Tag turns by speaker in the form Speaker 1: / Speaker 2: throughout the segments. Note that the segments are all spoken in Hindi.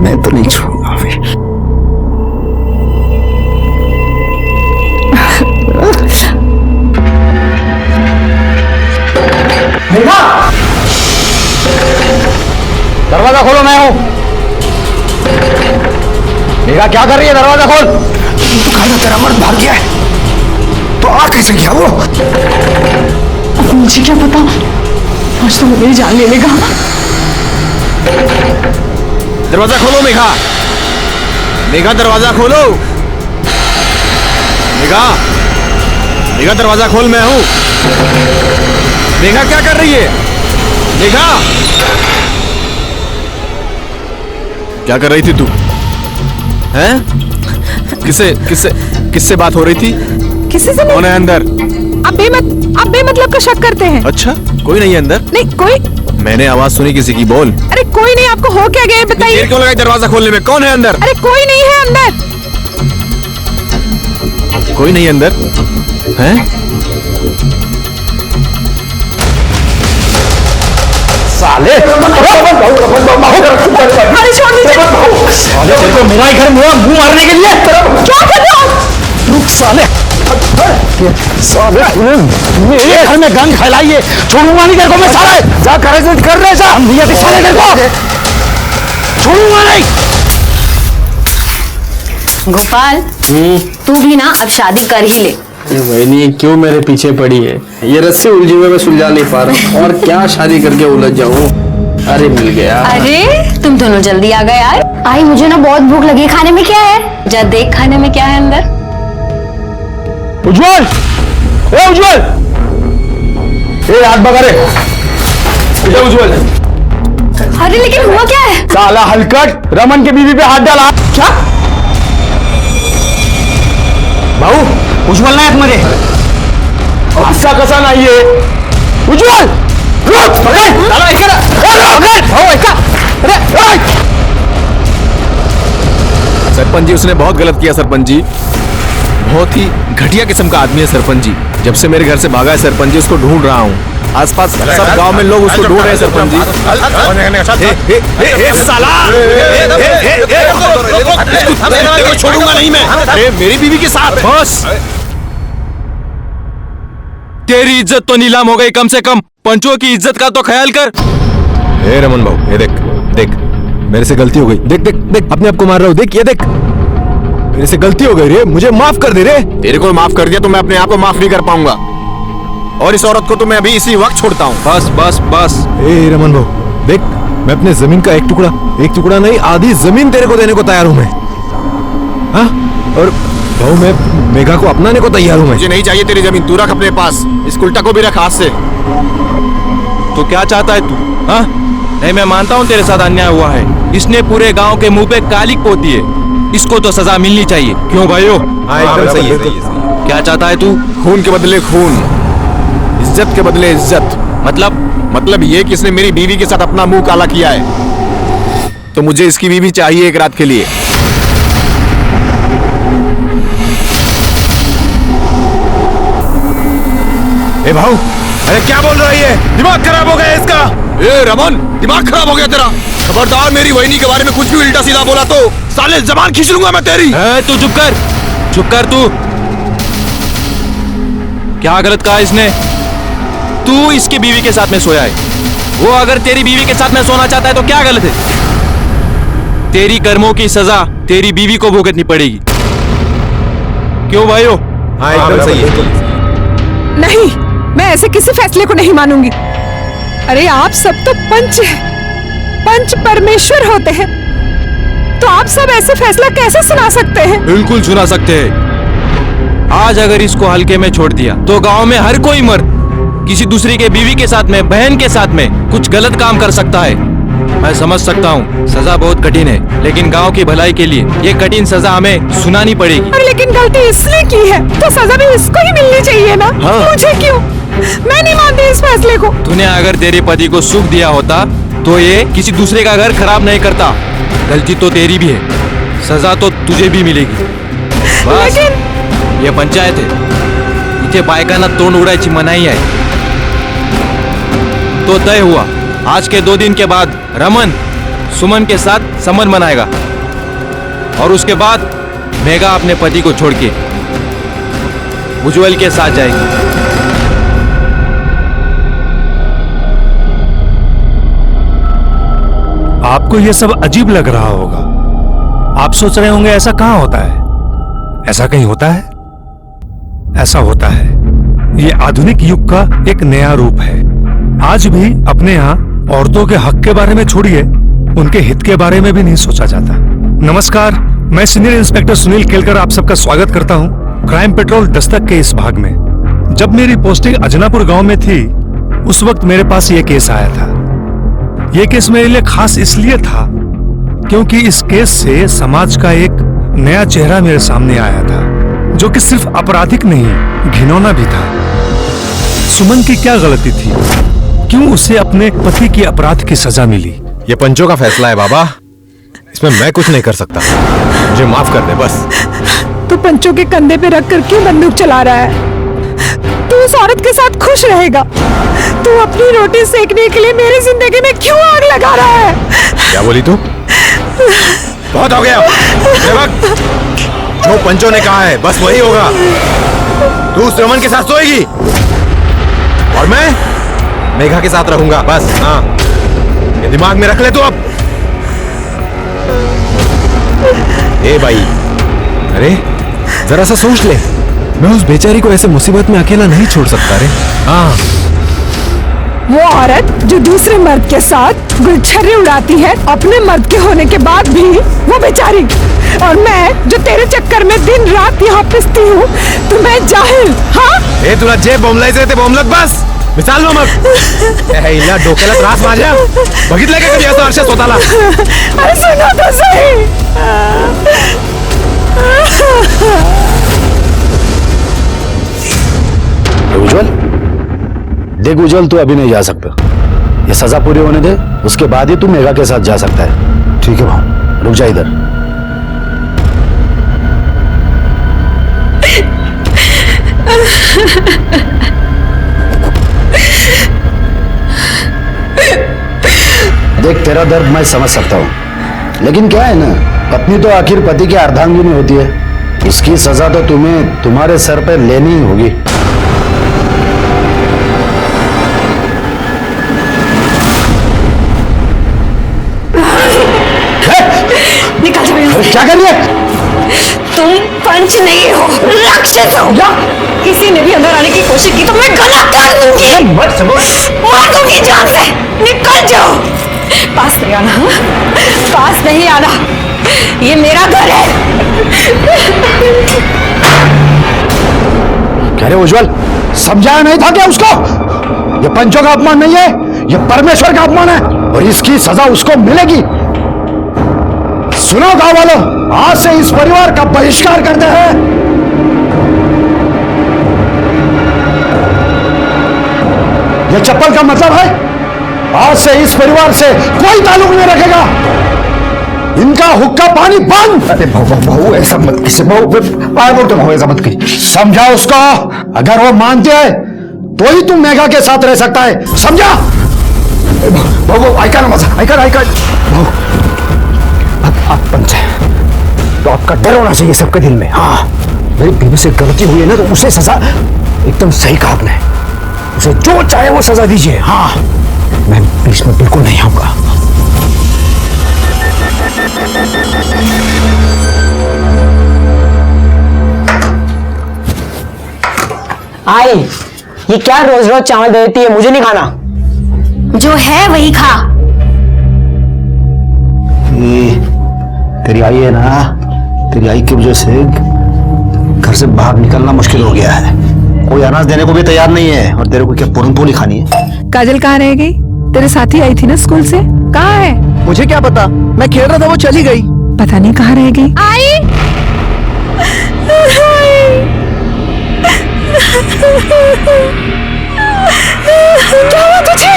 Speaker 1: मैं तो नहीं छोड़ूंगा अभी।
Speaker 2: मेघा, दरवाजा खोलो, मैं हूं। मेघा क्या कर रही है? दरवाजा खोल।
Speaker 1: तू कहा था तेरा मर्द भाग गया है, तो आ कैसे गया वो?
Speaker 3: अब मुझे क्या पता, आज तो मेरी जान ले लेगा।
Speaker 2: दरवाजा खोलो मेघा। मेघा दरवाजा खोलो। मेघा, मेघा दरवाजा खोल, मैं हूं। मेघा क्या कर रही है? मेघा, क्या कर रही थी तू? हैं? किससे किससे किससे बात हो रही थी?
Speaker 3: किसी से
Speaker 2: कौन
Speaker 3: नहीं।
Speaker 2: है अंदर?
Speaker 3: आप बेमतलब का शक करते हैं।
Speaker 2: अच्छा, कोई नहीं है अंदर?
Speaker 3: नहीं कोई।
Speaker 2: मैंने आवाज सुनी किसी की, बोल।
Speaker 3: अरे कोई नहीं, आपको हो क्या गया बताइए।
Speaker 2: देर क्यों लगाई दरवाजा खोलने में? कौन है अंदर?
Speaker 3: अरे कोई नहीं है अंदर।
Speaker 2: कोई नहीं अंदर हैं? साले,
Speaker 3: अरे छोड़ दीजिए।
Speaker 2: साले तेरे को मेरा ही घर मुंह मारने के लिए
Speaker 3: क्या कर रहे हो?
Speaker 2: रुक साले। साले तूने मेरे घर में गंद फैलाई है, छोड़ूंगा नहीं तेरे को मैं। साले जा कर रहे जा, हम नहीं साले तेरे को छोड़ूंगा नहीं।
Speaker 4: गोपाल, तू भी ना अब शादी कर ही ले।
Speaker 5: वही क्यों मेरे पीछे पड़ी है? ये रस्सी उलझी हुई मैं सुलझा नहीं पा रहा, और क्या शादी करके उलझ जाऊं। अरे मिल गया।
Speaker 4: अरे तुम दोनों जल्दी आ गए यार।
Speaker 6: आई मुझे ना बहुत भूख लगी, खाने में क्या है?
Speaker 4: जा देख खाने में क्या है अंदर।
Speaker 2: उज्जवल, ए उज्जवल, ए हाथ भगा रे। उज्जवल,
Speaker 4: अरे लेकिन हुआ क्या है?
Speaker 2: साला हलकट, रमन के बीवी पे हाथ डाला। क्या भाऊ? उज्जवल नाही आतमध्ये, असा कसा नाहीये? उज्जवल रुक, चला ऐका, भाऊ ऐका। अरे सरपंच जी, उसने बहुत गलत किया सरपंच जी। बहुत ही घटिया किस्म का आदमी है सरपंच जी। जब से मेरे घर से भागा है सरपंच जी, उसको ढूंढ रहा हूँ। आसपास सब गांव में लोग उसको ढूंढ रहे हैं सरपंच जी। छोड़ूंगा नहीं मैं। अरे मेरी बीवी के साथ बस। तेरी इज्जत तो नीलाम हो गई, कम से कम पंचों की इज्जत का तो ख्याल कर। हे रमन भाऊ, ये देख देख, मेरे से गलती हो गई। देख देख देख, अपने आप को मार रहा हूँ। देख ये देख, मेरे से गलती हो गई रे, मुझे माफ कर दे रे। तेरे को माफ कर दिया तो मैं अपने आप को माफ नहीं कर पाऊंगा, और इस औरत को तो मैं अभी इसी वक्त छोड़ता हूँ। बस बस बस। ए रमन भाऊ देख, मैं अपने जमीन का एक टुकड़ा नहीं, आधी जमीन तेरे को देने को तैयार हूँ मैं। हाँ, और भाऊ मैं मेघा को अपनाने को तैयार हूँ मैं। मुझे नहीं चाहिए तेरी जमीन, तू रख अपने पास। इस उल्टा को भी रख हाथ से। तो क्या चाहता है तू? हाँ नहीं, मैं मानता हूँ तेरे साथ अन्याय हुआ है। इसने पूरे गांव के मुंह पे कालिक पोती है, इसको तो सजा मिलनी चाहिए। क्यों भाइयों? एकदम सही है। क्या चाहता है तू? खून के बदले खून, इज्जत के बदले इज्जत। मतलब ये कि इसने मेरी बीवी के साथ अपना मुंह काला किया है, तो मुझे इसकी बीवी चाहिए एक रात के लिए। ए भाऊ, अरे क्या बोल रहा है? दिमाग खराब हो गया इसका। ए रमन, दिमाग खराब हो गया तेरा। खबरदार मेरी वहिनी के बारे में कुछ भी उल्टा सीधा बोला तो साले जबान खींच लूंगा मैं तेरी। तू चुप कर तू। क्या गलत कहा इसने? तू इसकी बीवी के साथ में सोया है, वो अगर तेरी बीवी के साथ में सोना चाहता है तो क्या गलत है? तेरी कर्मों की सजा तेरी बीवी को भुगतनी पड़ेगी। क्यों भाइयों? हाँ एकदम सही है।
Speaker 3: नहीं, मैं ऐसे किसी फैसले को नहीं मानूंगी। अरे आप सब तो पंच परमेश्वर होते हैं, तो आप सब ऐसे फैसला कैसे सुना सकते हैं?
Speaker 2: बिल्कुल सुना सकते हैं। आज अगर इसको हल्के में छोड़ दिया तो गांव में हर कोई मर्द किसी दूसरी के बीवी के साथ में, बहन के साथ में कुछ गलत काम कर सकता है। मैं समझ सकता हूँ सजा बहुत कठिन है, लेकिन गांव की भलाई के लिए ये कठिन सजा हमें सुनानी पड़ेगी।
Speaker 3: और लेकिन गलती इसने की है तो सजा भी इसको ही मिलनी चाहिए ना।
Speaker 2: हाँ।
Speaker 3: मुझे क्यों? मैं नहीं मानती इस फैसले को।
Speaker 2: तूने अगर तेरे पति को सुख दिया होता तो ये किसी दूसरे का घर खराब नहीं करता। गलती तो तेरी भी है, सजा तो तुझे भी मिलेगी। बस
Speaker 3: लेकिन
Speaker 2: ये पंचायत है, इथे बायकांना तोंड उडायची मनाई आहे। तो तय हुआ, आज के 2 दिन के बाद रमन सुमन के साथ संबंध बनाएगा और उसके बाद मेघा अपने पति को छोड़ के उज्जवल के साथ जाएगी।
Speaker 7: आपको यह सब अजीब लग रहा होगा। आप सोच रहे होंगे ऐसा कहां होता है? ऐसा कहीं होता है? ऐसा होता है। यह आधुनिक युग का एक नया रूप है। आज भी अपने यहाँ औरतों के हक के बारे में छोड़िए, उनके हित के बारे में भी नहीं सोचा जाता। नमस्कार, मैं सीनियर इंस्पेक्टर सुनील केलकर आप सबका स्वागत करता हूँ क्राइम पेट्रोल दस्तक के इस भाग में। जब मेरी पोस्टिंग अजनापुर गांव में थी, उस वक्त मेरे पास यह केस आया था। यह केस मेरे लिए खास इसलिए था क्योंकि इस केस से समाज का एक नया चेहरा मेरे सामने आया था, जो कि सिर्फ आपराधिक नहीं, घिनौना भी था। सुमन की क्या गलती थी? क्यों उसे अपने पति की अपराध की सजा मिली?
Speaker 2: ये पंचों का फैसला है बाबा, इसमें मैं कुछ नहीं कर सकता। मुझे माफ कर दे बस।
Speaker 3: तू पंचों के कंधे पे रख कर क्यों बंदूक चला रहा है? तू उस औरत के साथ खुश रहेगा? तू अपनी रोटी सेकने के लिए मेरी जिंदगी में क्यों आग लगा रहा है?
Speaker 2: क्या बोली तू? बहुत हो गया। जो पंचों ने कहा है बस वही होगा। तू सुमन के साथ सोएगी और मैं मेघा के साथ रहूंगा बस। हाँ, ये दिमाग में रख ले तू अब। ए भाई, अरे जरा सा सोच ले, मैं उस बेचारी को ऐसे मुसीबत में अकेला नहीं छोड़ सकता रे। हाँ,
Speaker 3: वो औरत जो दूसरे मर्द के साथ गुलछर्रे उड़ाती है अपने मर्द के होने के बाद भी, वो बेचारी, और मैं जो तेरे चक्कर में दिन रात यहाँ पिसती हूँ, तो मैं जाहिल? हाँ,
Speaker 2: ए तुला जे बोंबलायचं ते बोंबलत बस, मिसाल ना मग। हिला डोक्याला त्रास माझ्या, बघितलं का कधी असं आरशात स्वतःला?
Speaker 3: अरे सुनो तो सही।
Speaker 8: उज्जवल, देख उज्जवल, तू अभी नहीं जा सकता। ये सजा पूरी होने दे, उसके बाद ही तू मेघा के साथ जा सकता है। ठीक है भाऊ, रुक जा इधर। देख, तेरा दर्द मैं समझ सकता हूं, लेकिन क्या है ना, पत्नी तो आखिर पति की अर्धांगिनी होती है। इसकी सजा तो तुम्हें तुम्हारे सर पर लेनी ही होगी।
Speaker 4: निकल जाओ।
Speaker 8: क्या कर रही है?
Speaker 4: तुम पंच नहीं हो, राक्षस हो। किसी ने भी अंदर आने की कोशिश की तो मैं गला काट दूंगी, मार दूंगी जान से। निकल जाओ, पास नहीं आना, पास नहीं आना, ये मेरा घर है।
Speaker 8: कह रहे उज्जवल, समझाया नहीं था क्या उसको? ये पंचों का अपमान नहीं है, ये परमेश्वर का अपमान है, और इसकी सजा उसको मिलेगी। सुनो गांव वालों, आज से इस परिवार का बहिष्कार करते हैं। यह चप्पल का मतलब है, आज से इस परिवार से कोई ताल्लुक नहीं रखेगा। इनका हुक्का पानी बंद।
Speaker 1: अरे बहू ऐसा मत किसी, बहू बोलते बहू ऐसा मत की।
Speaker 8: समझा उसको? अगर वो मानते हैं तो ही तुम मेघा के साथ रह सकता है, समझा?
Speaker 1: बहू ऐका ना माझा, ऐका बहू, आप पंच है तो आपका डर होना चाहिए सबके दिल में। हाँ, मेरी बीवी से गलती हुई है ना, तो उसे सजा, एकदम सही कहा आपने, उसे जो चाहे वो सजा दीजिए। हाँ, मैं बीच में बिल्कुल नहीं आऊंगा।
Speaker 9: आई, ये क्या रोज रोज चावल देती है? मुझे नहीं खाना।
Speaker 6: जो है वही खा।
Speaker 8: तेरी आई है ना, तेरी आई की वजह से घर से बाहर निकलना मुश्किल हो गया है। कोई अनाज देने को भी तैयार नहीं है, और तेरे को क्या पूरनपोली खानी है?
Speaker 3: काजल कहाँ रह गई? तेरे साथी आई थी ना स्कूल से, कहाँ है?
Speaker 9: मुझे क्या पता, मैं खेल रहा था, वो चली गई।
Speaker 3: पता नहीं कहाँ रह गई।
Speaker 6: आई,
Speaker 3: क्या हुआ तुझे?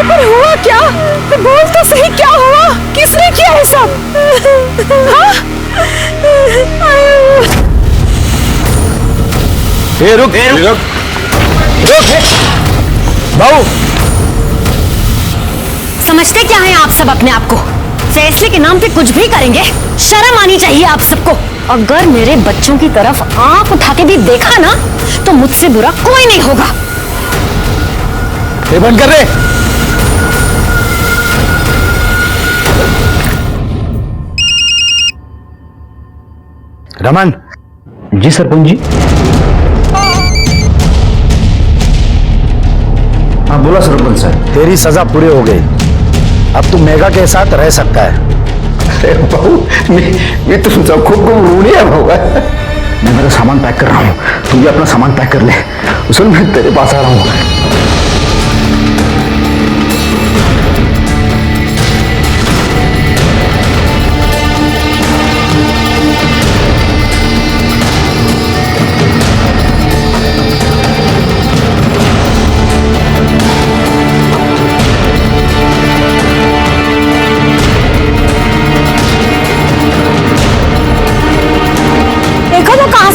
Speaker 3: पर हुआ क्या? बोल तो सही, क्या हुआ? किसने किया है सब? हाँ?
Speaker 2: रुक,
Speaker 8: बाबू,
Speaker 4: समझते क्या हैं आप सब अपने आप को? फैसले के नाम पे कुछ भी करेंगे। शर्म आनी चाहिए आप सबको। अगर मेरे बच्चों की तरफ आंख उठा के भी देखा ना तो मुझसे बुरा कोई नहीं होगा।
Speaker 1: ये बंद कर रहे। रमन। जी सरपंच जी। हाँ बोला सरपंच साहब। तेरी सजा पूरी हो गई, अब तू मेघा के साथ रह सकता है। अरे बहू, मैं तुम सबको ढूंढी है बहू। मैं मेरा सामान पैक कर रहा हूँ, तू भी अपना सामान पैक कर ले। सुन, मैं तेरे पास आ रहा हूँ।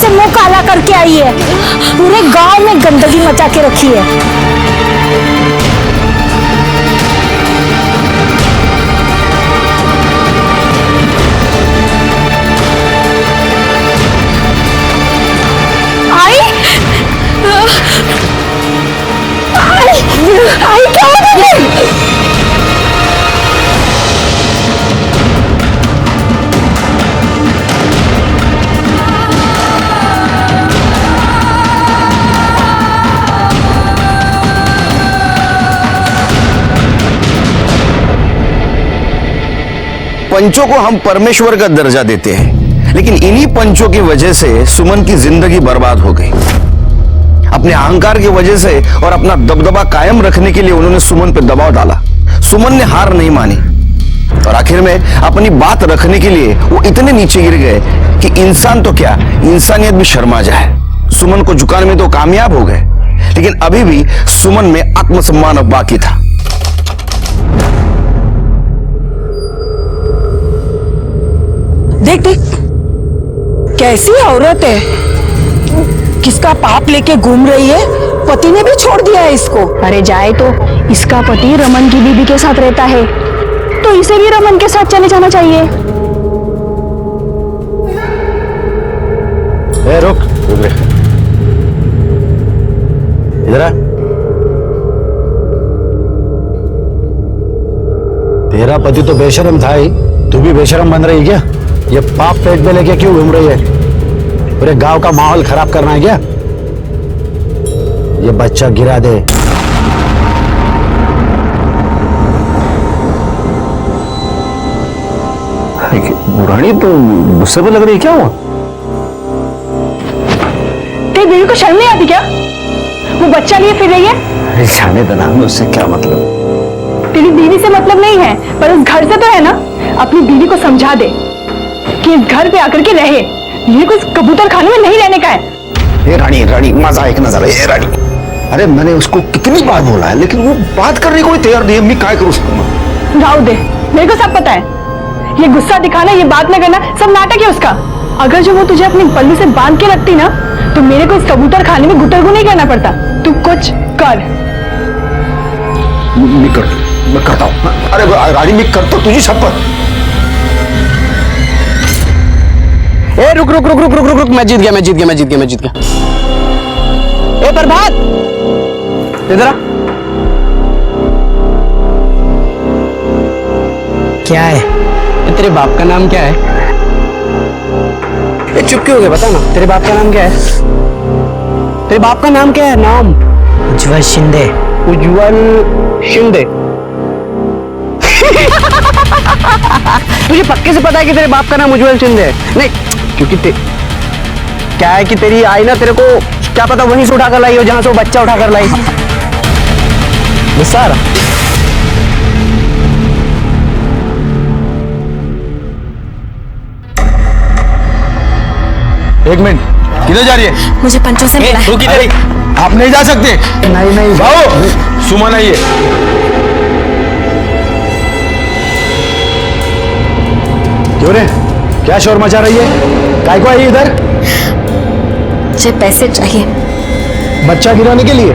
Speaker 6: मुंह काला करके आई है, पूरे गांव में गंदगी मचा के रखी है। आई क्या हो गया?
Speaker 10: पंचों को हम परमेश्वर का दर्जा देते हैं, लेकिन इन्हीं पंचों की वजह से सुमन की जिंदगी बर्बाद हो गई। अपने अहंकार की वजह से और अपना दबदबा कायम रखने के लिए उन्होंने सुमन पर दबाव डाला। सुमन ने हार नहीं मानी और आखिर में अपनी बात रखने के लिए वो इतने नीचे गिर गए कि इंसान तो क्या, इंसानियत भी शर्मा जाए। सुमन को झुकाने में तो कामयाब हो गए, लेकिन अभी भी सुमन में आत्मसम्मान बाकी था।
Speaker 3: देख देख, कैसी औरत है, किसका पाप लेके घूम रही है। पति ने भी छोड़ दिया है इसको।
Speaker 6: अरे जाए तो, इसका पति रमन की बीबी के साथ रहता है, तो इसे भी रमन के साथ चले जाना चाहिए।
Speaker 8: ए, रुक रुक रे, इधर आ। तेरा पति तो बेशरम था ही, तू भी बेशरम बन रही क्या? ये पाप पेट में लेके क्यों घूम रही है? पूरे गांव का माहौल खराब करना है क्या? ये बच्चा गिरा दे। रानी तो गुस्से पे लग रही है, क्या हुआ?
Speaker 6: तेरी बीवी को शर्म नहीं आती क्या? वो बच्चा लिए फिर रही है।
Speaker 8: अरे जाने देना, उससे क्या मतलब?
Speaker 6: तेरी बीवी से मतलब नहीं है, पर उस घर से तो है ना। अपनी बीवी को समझा दे कि इस घर पे आकर के रहे, ये कुछ कबूतर खाने में नहीं रहने का है।
Speaker 8: ये रानी रानी मजा एक नजर है। रानी, अरे मैंने उसको कितनी बार बोला है, लेकिन वो बात करने को कोई तैयार नहीं है। मैं क्या करूं उसको?
Speaker 6: राव दे, मेरे को सब पता है। ये गुस्सा दिखाना, ये बात न करना, सब नाटक है उसका। अगर जो वो तुझे अपनी पल्लू से बांध के रखती ना, तो मेरे को इस कबूतर खाने में गुटरगु नहीं करना पड़ता। तू कुछ कर।
Speaker 8: मैं करता हूँ। अरे रानी, मैं करता हूँ, तुझे शपथ।
Speaker 5: ए रुक रुक रुक रुक रुक रुक रुक, मैं जीत गया, मैं जीत गया, मैं जीत गया, मैं जीत गया। ए प्रभात, इधर आ।
Speaker 9: क्या है?
Speaker 5: तेरे बाप का नाम क्या है? ए चुप क्यों हो गया, बता ना, तेरे बाप का नाम क्या है? तेरे बाप का नाम क्या है? नाम?
Speaker 9: उज्ज्वल शिंदे।
Speaker 5: उज्ज्वल शिंदे। तुझे पक्के से पता है कि तेरे बाप का नाम उज्ज्वल शिंदे है? नहीं, क्योंकि क्या है कि तेरी आई ना, तेरे को क्या पता वहीं से उठाकर लाई हो जहां से वो बच्चा उठाकर लाई। गुस्सा आ रहा?
Speaker 2: एक मिनट, किधर जा रही है?
Speaker 4: मुझे पंचों से मिला है।
Speaker 2: तू किधर? आप नहीं जा सकते।
Speaker 8: नहीं नहीं
Speaker 2: बाबू, सुमन आई है।
Speaker 8: क्यों रे, क्या शोर मचा रही है? काय को आई इधर?
Speaker 4: मुझे पैसे चाहिए।
Speaker 8: बच्चा गिराने के लिए?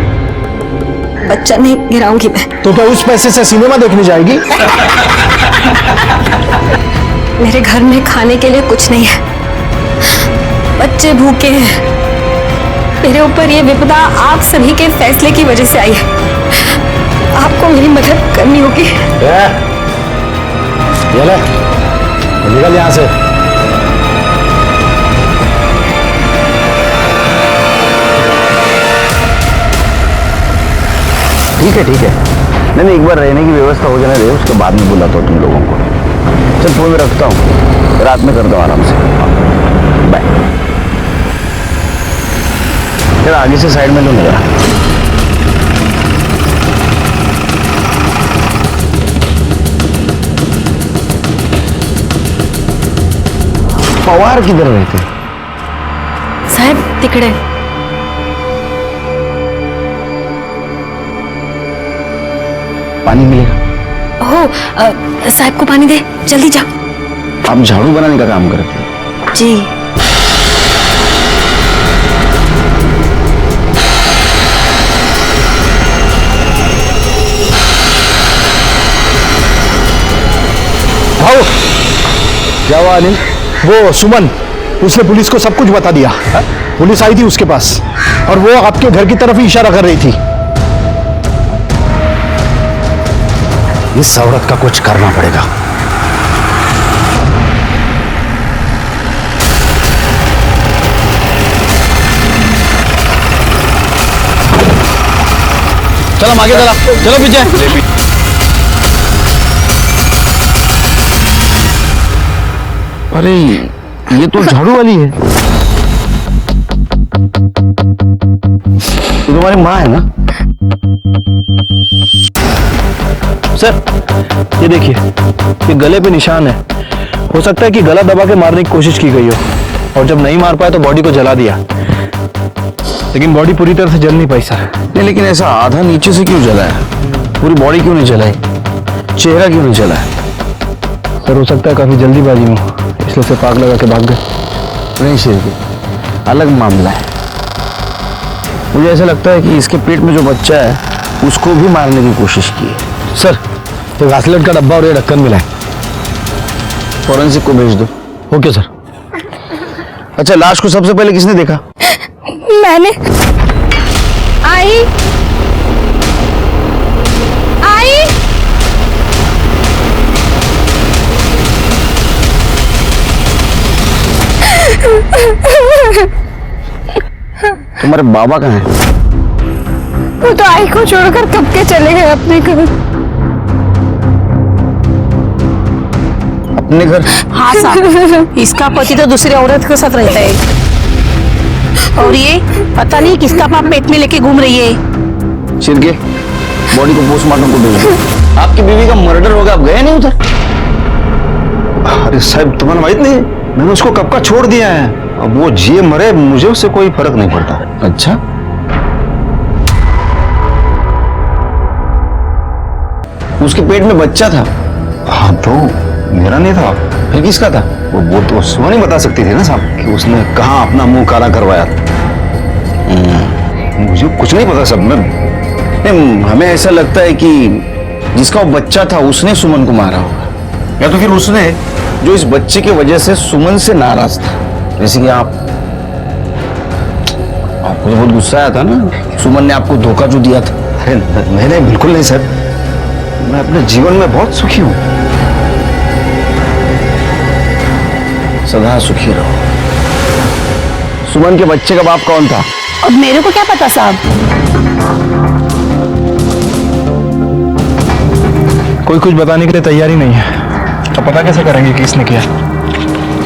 Speaker 4: बच्चा नहीं गिराऊंगी मैं।
Speaker 8: तो क्या उस पैसे से सिनेमा देखने जाएगी?
Speaker 4: मेरे घर में खाने के लिए कुछ नहीं है, बच्चे भूखे हैं। मेरे ऊपर ये विपदा आप सभी के फैसले की वजह से आई है। आपको मेरी मदद करनी होगी।
Speaker 8: ये ले, निकल यहाँ से।
Speaker 10: ठीक है नहीं एक बार रहने की व्यवस्था हो जाने दे, उसके बाद में बुलाता हूँ तुम लोगों को। चल फोन में रखता हूँ, रात में करता हूँ आराम से। बाय। चल आगे से साइड में लो मेरा। पवार किधर रहते?
Speaker 4: साहब तिकडे।
Speaker 10: पानी मिलेगा?
Speaker 4: हो साहब को पानी दे, जल्दी जा।
Speaker 10: आप झाड़ू बनाने का काम करते हैं?
Speaker 4: जी।
Speaker 8: भाऊ, क्या हुआ अनिल? वो सुमन, उसने पुलिस को सब कुछ बता दिया। पुलिस आई थी उसके पास और वो आपके घर की तरफ ही इशारा कर रही थी। इस औरत का कुछ करना पड़ेगा।
Speaker 10: चलो हम आगे चला, चलो पीछे। अरे ये तो झाड़ू वाली है। ये तुम्हारी माँ है ना?
Speaker 11: सर ये देखिए, ये गले पे निशान है। हो सकता है कि गला दबा के मारने की कोशिश की गई हो और जब नहीं मार पाया तो बॉडी को जला दिया, लेकिन बॉडी पूरी तरह से जल नहीं पाई सर।
Speaker 10: नहीं लेकिन ऐसा आधा नीचे से क्यों जला है? पूरी बॉडी क्यों नहीं जलाई? चेहरा क्यों नहीं जला है?
Speaker 11: सर हो सकता है काफी जल्दीबाजी में, इसलिए से पाग लगा के भाग गए।
Speaker 10: नहीं शेर, अलग मामला है। मुझे ऐसा लगता है कि इसके पेट में जो बच्चा है उसको भी मारने की कोशिश की है।
Speaker 8: सर, ये घासलेट का डब्बा और ये ढक्कन मिला है,
Speaker 10: फॉरेंसिक को भेज दो।
Speaker 8: Okay sir.
Speaker 10: अच्छा, लाश को सबसे पहले किसने देखा?
Speaker 4: मैंने। आई आई
Speaker 10: तुम्हारे बाबा कहाँ हैं?
Speaker 4: वो तो आई को छोड़कर कब के चले गए अपने घर।
Speaker 10: अपने घर?
Speaker 9: हाँ साहब, इसका पति तो दूसरी औरत के साथ रहता है और ये पता नहीं किसका पाप पेट में लेके घूम रही है।
Speaker 10: शिरके, बॉडी को पोस्टमार्टम को भेज दो। आपकी बीवी का मर्डर होगा, आप गए नहीं उधर?
Speaker 8: अरे साहब, तुम्हें माहित नहीं, मैंने उसको कब का छोड़ दिया है। अब वो जिए मरे, मुझे उससे कोई फर्क नहीं पड़ता।
Speaker 10: अच्छा, उसके पेट में बच्चा था?
Speaker 8: हाँ, तो मेरा नहीं था।
Speaker 10: फिर किसका था?
Speaker 8: वो तो सुमन ही बता सकती थी ना साहब कि उसने कहाँ अपना मुंह काला करवाया था। मुझे कुछ नहीं पता सब में।
Speaker 10: नहीं, हमें ऐसा लगता है कि जिसका वो बच्चा था उसने सुमन को मारा होगा, या तो फिर उसने जो इस बच्चे की वजह से सुमन से नाराज था। जैसे कि आपको तो बहुत गुस्सा आया था ना, सुमन ने आपको धोखा जो दिया था।
Speaker 8: अरे नहीं, बिल्कुल नहीं सर, मैं अपने जीवन में बहुत सुखी हूँ।
Speaker 10: सदा सुखी रहो। सुमन के बच्चे का बाप कौन था?
Speaker 9: अब मेरे को क्या पता साहब।
Speaker 11: कोई कुछ बताने के लिए तैयार ही नहीं है, तो पता कैसे करेंगे कि किसने किया?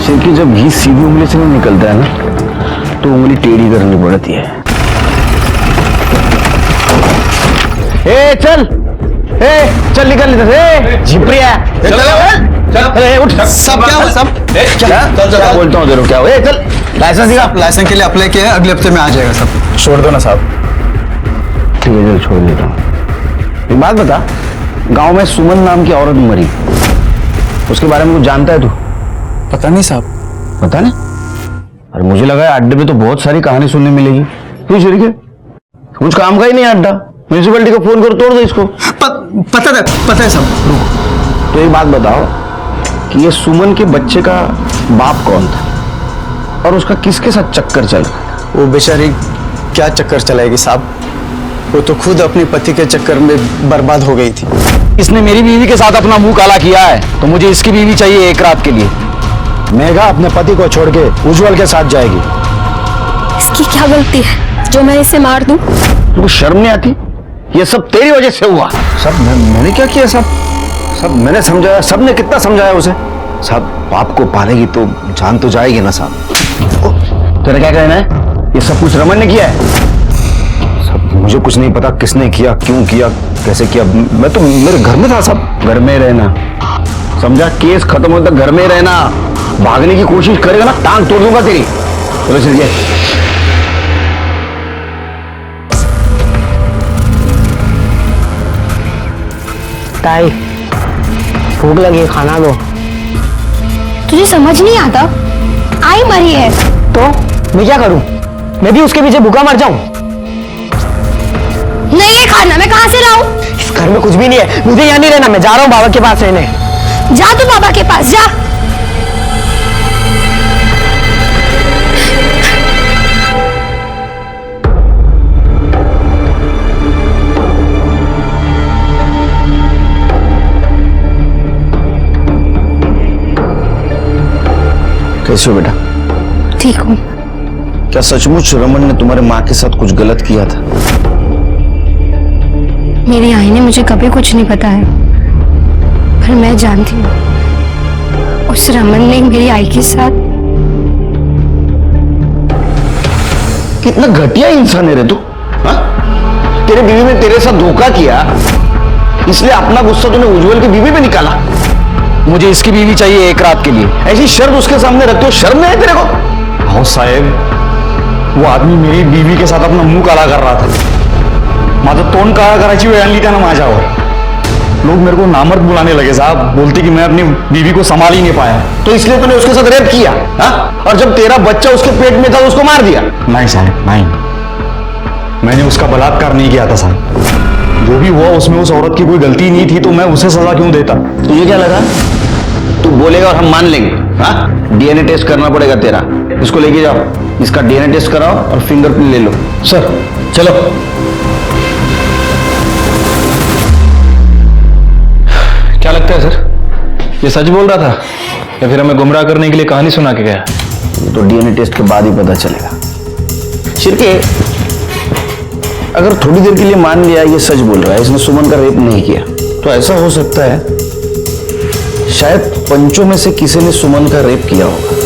Speaker 10: सिर्फ जब घी सीधी उंगली से नहीं निकलता है ना, तो उंगली टेढ़ी करनी पड़ती है। ए चल, चल निकल इधर से, झिपरिया। चल उठ।
Speaker 2: सब क्या हुआ? सब
Speaker 10: क्या बोलता हूँ तेरे, क्या हुआ? चल, लाइसेंस दिखा।
Speaker 2: लाइसेंस के लिए अप्लाई किया है, अगले हफ्ते में आ जाएगा सब।
Speaker 11: छोड़ दो ना साहब।
Speaker 10: ठीक है, चल छोड़ देता हूँ। एक बात बता, गांव में सुमन नाम की औरत मरी, उसके बारे में कुछ जानता है तू?
Speaker 2: पता नहीं साहब।
Speaker 10: पता नहीं? अरे मुझे लगा है अड्डे पे तो बहुत सारी कहानी सुनने मिलेगी। क्यों शिरके, कुछ काम का ही नहीं अड्डा, म्यूनिसिपैलिटी को फोन करो, तोड़ दो इसको।
Speaker 5: पता है सब।
Speaker 10: तो एक बात बताओ कि ये सुमन के बच्चे का बाप कौन था और उसका किसके साथ चक्कर चल रहा था?
Speaker 5: वो बेचारी क्या चक्कर चलाएगी साहब, वो तो खुद अपने पति के चक्कर में बर्बाद हो गई थी।
Speaker 8: इसने मेरी बीवी के साथ अपना मुंह काला किया है, तो मुझे इसकी बीवी चाहिए एक रात के लिए। मेघा अपने पति को छोड़ के उज्जवल के साथ जाएगी।
Speaker 4: इसकी क्या गलती है जो मैं इसे मार दूं?
Speaker 10: तुमको शर्म नहीं आती? ये सब तेरी वजह से हुआ।
Speaker 8: सब मैंने क्या किया साहब? सब मैंने समझाया, सबने कितना समझाया उसे। साहब बाप को पालेगी तो जान तो जाएगी ना साहब।
Speaker 10: तेरा क्या कहना है? ये सब कुछ रमन ने किया है?
Speaker 8: सब मुझे कुछ नहीं पता किसने किया, क्यों किया, कैसे किया। मैं तो मेरे घर में था साहब।
Speaker 10: घर में रहना समझा? केस खत्म होने तक घर में रहना। भागने की कोशिश करेगा ना, टांग तोड़ दूंगा तेरी। चलो चल गए।
Speaker 5: ताई भूख लगी, खाना दो।
Speaker 4: तुझे समझ नहीं आता? आई मरी है
Speaker 5: तो मैं क्या करूं? मैं भी उसके पीछे भूखा मर जाऊं?
Speaker 4: नहीं है खाना, मैं कहां से लाऊं?
Speaker 5: इस घर में कुछ भी नहीं है, मुझे यहाँ नहीं रहना। मैं जा रहा हूँ बाबा के पास रहने।
Speaker 4: जा तू बाबा के पास जा।
Speaker 10: कैसे हो बेटा?
Speaker 4: ठीक हूँ।
Speaker 10: क्या सचमुच रमन ने तुम्हारे माँ के साथ कुछ गलत किया था?
Speaker 4: मेरी आई ने मुझे कभी कुछ नहीं बताया, पर मैं जानती हूँ उस रमन ने मेरी आई के साथ।
Speaker 10: कितना घटिया इंसान है रे तू। हाँ? तेरे बीवी ने तेरे साथ धोखा किया, इसलिए अपना गुस्सा तूने उज्जवल की बीवी पे निकाला।
Speaker 8: मुझे इसकी बीवी चाहिए एक रात के लिए।
Speaker 10: ऐसी शर्त उसके सामने रखते हो, शर्म नहीं है तेरे को?
Speaker 8: हाँ साहेब, वो आदमी मेरी बीवी के साथ अपना मुंह काला कर रहा था। माझं तोंड काळा करायची वेळ आणली त्यानं माझ्यावर। लोग मेरे को नामर्द बुलाने लगे साहब, बोलते कि मैं अपनी बीवी को संभाल ही नहीं पाया।
Speaker 10: तो इसलिए तूने उसके साथ रेप किया? हाँ? और जब तेरा बच्चा उसके पेट में था तो उसको मार दिया?
Speaker 8: नहीं साहब नहीं, मैंने उसका बलात्कार नहीं किया था साहब। जो भी हुआ उसमें उस औरत की कोई गलती नहीं थी, तो मैं उसे सजा क्यों देता?
Speaker 10: तुझे क्या लगा तू बोलेगा और हम मान लेंगे? हाँ? डीएनए टेस्ट करना पड़ेगा तेरा। इसको लेके जाओ, इसका डीएनए टेस्ट कराओ और फिंगरप्रिंट ले लो।
Speaker 8: सर चलो।
Speaker 11: क्या लगता है सर, ये सच बोल रहा था या फिर हमें गुमराह करने के लिए कहानी सुना के गया?
Speaker 10: ये तो डीएनए टेस्ट के बाद ही पता चलेगा। शिरके, अगर थोड़ी देर के लिए मान लिया ये सच बोल रहा है, इसने सुमन का रेप नहीं किया, तो ऐसा हो सकता है शायद पंचों में से किसी ने सुमन का रेप किया होगा।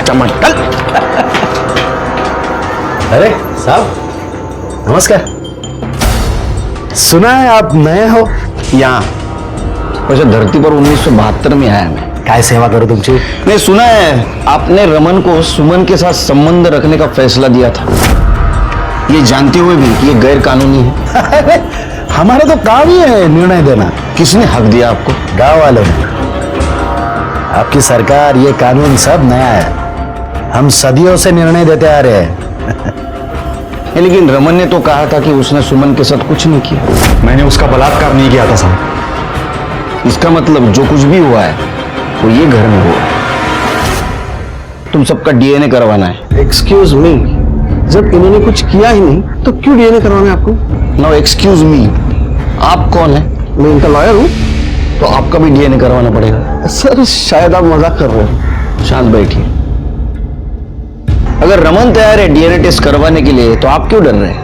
Speaker 10: टमाटर।
Speaker 8: अरे साहब नमस्कार। सुना है आप नए हो
Speaker 10: यहाँ? वैसे धरती पर 1972 में आया मैं।
Speaker 8: काय सेवा करूं तुमची?
Speaker 10: नहीं, सुना है आपने रमन को सुमन के साथ संबंध रखने का फैसला दिया था, ये जानते हुए भी कि ये गैर कानूनी है।
Speaker 8: हमारा तो काम ही है निर्णय देना।
Speaker 10: किसने हक दिया आपको?
Speaker 8: गांव वालों ने। आपकी सरकार, ये कानून सब नया है। हम सदियों से निर्णय देते आ रहे हैं।
Speaker 10: लेकिन रमन ने तो कहा था कि उसने सुमन के साथ कुछ नहीं किया।
Speaker 8: मैंने उसका बलात्कार नहीं किया था साहब।
Speaker 10: इसका मतलब जो कुछ भी हुआ है वो ये घर में हुआ है। तुम सबका डीएनए करवाना है।
Speaker 5: एक्सक्यूज मी, जब इन्होंने कुछ किया ही नहीं तो क्यों डीएनए करवाना है आपको?
Speaker 10: नो एक्सक्यूज मी, आप कौन है?
Speaker 5: मैं इनका लॉयर हूँ।
Speaker 10: तो आपका भी डीएनए करवाना पड़ेगा।
Speaker 5: सर शायद आप मजाक कर रहे हो।
Speaker 10: शांत बैठिए। अगर रमन तैयार है डीएनए टेस्ट करवाने के लिए तो आप क्यों डर रहे हैं?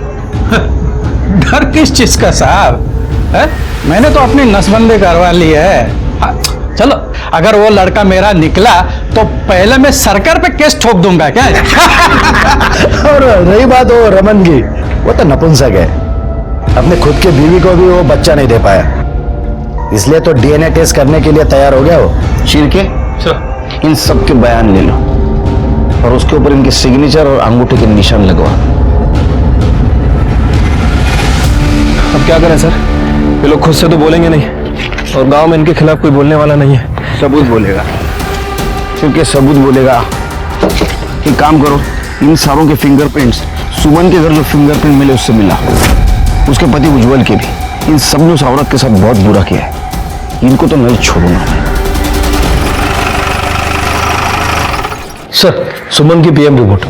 Speaker 12: डर किस चीज का साहब? मैंने तो अपनी नसबंदी करवा ली है। हाँ, चलो अगर वो लड़का मेरा निकला तो पहले मैं सरकार पे केस ठोक दूंगा क्या?
Speaker 8: और रही बात वो रमन की, वो तो नपुंसक है। अपने खुद के बीवी को भी वो बच्चा नहीं दे पाया, इसलिए तो डीएनए टेस्ट करने के लिए तैयार हो गया वो।
Speaker 10: शिरके, इन सब के बयान ले लो और उसके ऊपर इनके सिग्नेचर और अंगूठे के निशान लगवा।
Speaker 11: अब क्या करें सर, ये लोग खुद से तो बोलेंगे नहीं और गांव में इनके खिलाफ कोई बोलने वाला नहीं है।
Speaker 10: सबूत बोलेगा, क्योंकि सबूत बोलेगा कि एक काम करो, इन सारों के फिंगरप्रिंट्स सुमन के घर जो फिंगरप्रिंट मिले उससे मिला, उसके पति उज्जवल के भी। इन सब ने उस औरत के साथ बहुत बुरा किया है, इनको तो नहीं छोड़ूंगा मैं।
Speaker 11: सर, सुमन की पीएम रिपोर्ट।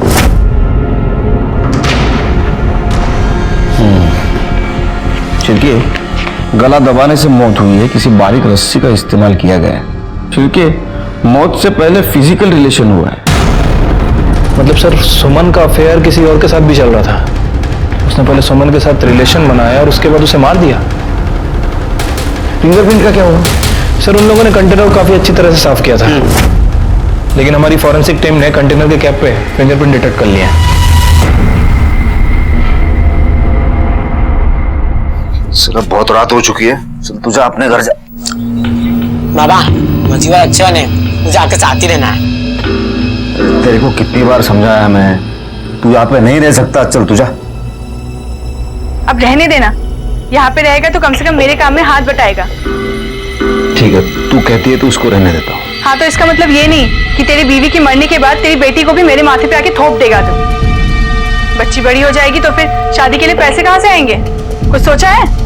Speaker 10: छिड़के गला दबाने से मौत हुई है, किसी बारीक रस्सी का इस्तेमाल किया गया है। छिड़के मौत से पहले फिजिकल रिलेशन हुआ है।
Speaker 11: मतलब सर, सुमन का अफेयर किसी और के साथ भी चल रहा था। उसने पहले सुमन के साथ रिलेशन बनाया और उसके बाद उसे मार दिया।
Speaker 10: फिंगरप्रिंट का क्या हुआ?
Speaker 11: सर, उन लोगों ने कंटेनर को काफी अच्छी तरह से साफ किया था, लेकिन हमारी फॉरेंसिक टीम ने कंटेनर के कैप पे फिंगरप्रिंट डिटेक्ट कर लिया है।
Speaker 10: सिर्फ बहुत रात हो चुकी है, चल तू जा अपने घर जा।
Speaker 13: बाबा, मजीवा अच्छा ने मुझे आके चाहती रहना है।
Speaker 10: तेरे को कितनी बार समझाया मैं, तू यहाँ पे नहीं रह सकता, चल तू जा।
Speaker 6: अब रहने देना, यहाँ पे रहेगा तो कम से कम मेरे काम में हाथ बटाएगा।
Speaker 10: ठीक है, तू कहती है तो उसको रहने देता हूँ।
Speaker 6: हाँ, तो इसका मतलब ये नहीं कि तेरी बीवी की मरने के बाद तेरी बेटी को भी मेरे माथे पे आके थोप देगा तू। बच्ची बड़ी हो जाएगी तो फिर शादी के लिए पैसे कहाँ से आएंगे? कुछ सोचा है?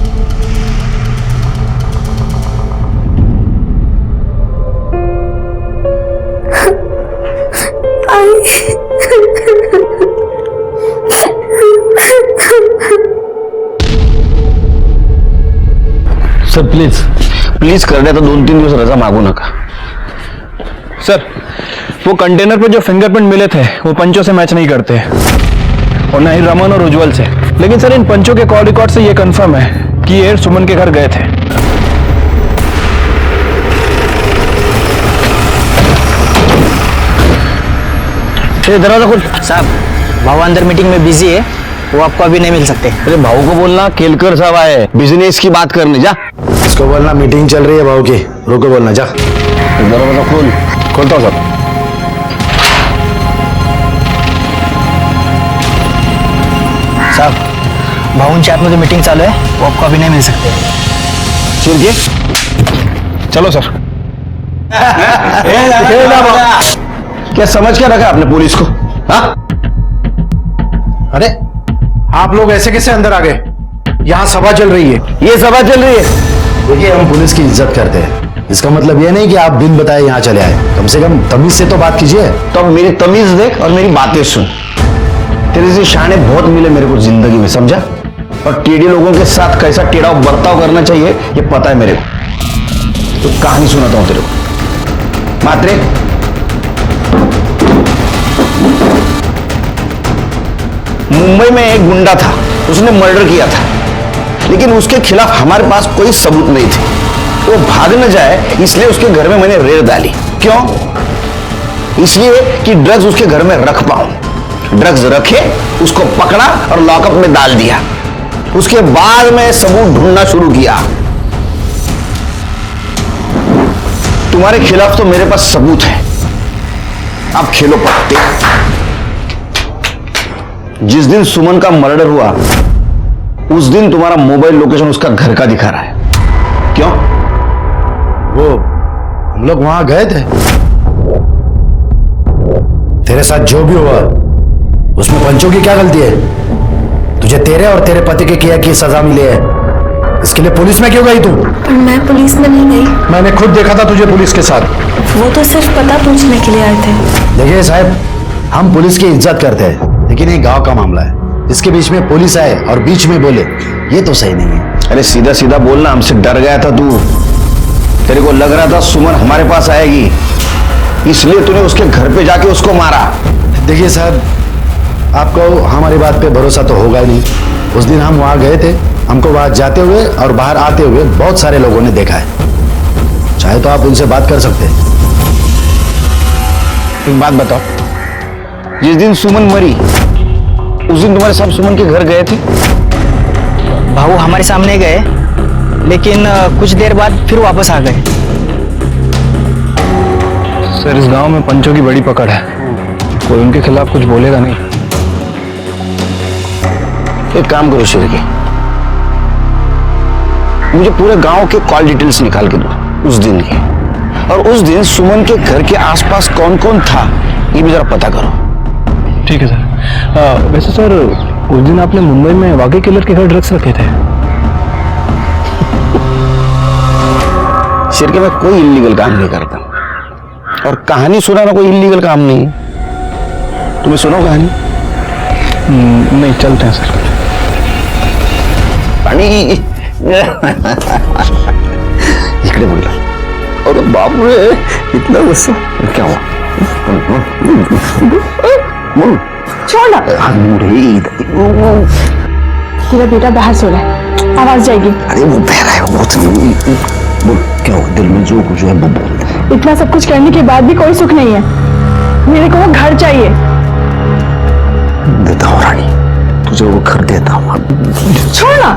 Speaker 10: सर प्लीज कर दे, तो 2-3 दिवस रजा मांगू नका।
Speaker 11: सर, वो कंटेनर पे जो फिंगरप्रिंट मिले थे वो पंचों से मैच नहीं करते, और ना ही रमन और उज्जवल से। लेकिन सर, इन पंचों के कॉल रिकॉर्ड से ये कंफर्म है कि ये सुमन के घर गए थे।
Speaker 10: दरवाजा खोल।
Speaker 13: साहब, भाव अंदर मीटिंग में बिजी है, वो आपको अभी नहीं मिल सकते।
Speaker 10: अरे भाऊ को बोलना केलकर साहब आए बिजनेस की बात करने, जा।
Speaker 8: इसको बोलना मीटिंग चल रही है भाऊ की, रुको बोलना, जा।
Speaker 10: दरवाजा खोलता हूँ साहब।
Speaker 13: साहब, भावन चार में जो मीटिंग चालू है वो आपको अभी नहीं मिल सकते।
Speaker 10: चलो सर। क्या समझ क्या रखा आपने पुलिस को? हाँ?
Speaker 1: अरे आप लोग ऐसे कैसे अंदर आ गए? यहाँ सभा चल रही है।
Speaker 10: ये सभा चल रही है।
Speaker 8: देखिए, हम पुलिस की इज्जत करते हैं, इसका मतलब ये नहीं कि आप बिन बताए यहाँ चले आए। कम से कम तमीज से तो बात कीजिए।
Speaker 10: तो अब मेरी तमीज देख और मेरी बातें सुन। तेरे से शाने बहुत मिले मेरे को जिंदगी में, समझा? और टेढ़े लोगों के साथ कैसा टेढ़ा बर्ताव करना चाहिए ये पता है मेरे को। तो कहानी सुनाता हूं तेरे को। मात्रे, मुंबई में एक गुंडा था, उसने मर्डर किया था, लेकिन उसके खिलाफ हमारे पास कोई सबूत नहीं थे। वो भाग न जाए इसलिए उसके घर में मैंने रेड डाली। क्यों? इसलिए कि ड्रग्स उसके घर में रख पाऊं। ड्रग्स रखे, उसको पकड़ा और लॉकअप में डाल दिया। उसके बाद मैं सबूत ढूंढना शुरू किया। तुम्हारे खिलाफ तो मेरे पास सबूत है, अब खेलो पत्ते। जिस दिन सुमन का मर्डर हुआ उस दिन तुम्हारा मोबाइल लोकेशन उसका घर का दिखा रहा है। क्यों?
Speaker 8: वो हम लोग वहां गए थे। तेरे साथ जो भी हुआ उसमें पंचों की क्या गलती है? तुझे तेरे और तेरे पति के किया की सजा मिली है, इसके लिए पुलिस में क्यों गई तू?
Speaker 4: पर मैं पुलिस में नहीं गई।
Speaker 8: मैंने खुद देखा था तुझे पुलिस के साथ।
Speaker 4: वो तो सिर्फ पता पूछने के लिए आए थे।
Speaker 8: देखिए साहब, हम पुलिस की इज्जत करते हैं, लेकिन ये गांव का मामला है। इसके बीच में पुलिस आए और बीच में बोले, ये तो सही नहीं है।
Speaker 10: अरे सीधा सीधा बोलना, हमसे डर गया था तू। तेरे को लग रहा था सुमन हमारे पास आएगी, इसलिए तूने उसके घर पे जाके उसको मारा।
Speaker 8: देखिए साहब, आपको हमारी बात पे भरोसा तो होगा नहीं। उस दिन हम वहां गए थे, हमको वहां जाते हुए और बाहर आते हुए बहुत सारे लोगों ने देखा है। चाहे तो आप उनसे बात कर सकते हैं।
Speaker 10: एक बात बताओ, जिस दिन सुमन मरी उस दिन तुम्हारे साहब सुमन के घर गए थे?
Speaker 13: भाऊ हमारे सामने गए, लेकिन कुछ देर बाद फिर वापस आ गए।
Speaker 11: सर, इस गांव में पंचों की बड़ी पकड़ है, कोई उनके खिलाफ कुछ बोलेगा नहीं।
Speaker 10: एक काम करो शिरके, मुझे पूरे गांव के कॉल डिटेल्स निकाल के दो उस दिन की, और उस दिन सुमन के घर के आसपास कौन कौन था ये भी जरा पता करो।
Speaker 11: ठीक है सर। वैसे सर उस दिन आपने मुंबई में वाकई किलर के घर ड्रग्स रखे थे?
Speaker 10: सिर के मैं कोई इलीगल काम नहीं करता, और कहानी सुनाना कोई इलीगल काम नहीं है। तुम्हें सुनो कहानी?
Speaker 11: नहीं, चलते हैं सर।
Speaker 10: पानी इकडे बोला। अरे बाप रे, इतना गुस्सा क्या हुआ?
Speaker 6: छोड़ ना। तेरा बेटा बाहर सो रहा है, आवाज जाएगी।
Speaker 10: अरे वो बह रहा है, बहुत बोल क्या हुआ? दिल में जो कुछ है वो बोल।
Speaker 6: इतना सब कुछ करने के बाद भी कोई सुख नहीं है। मेरे को वो घर चाहिए।
Speaker 10: देता हूँ रानी, तुझे वो घर देता हूँ।
Speaker 6: छोड़ ना।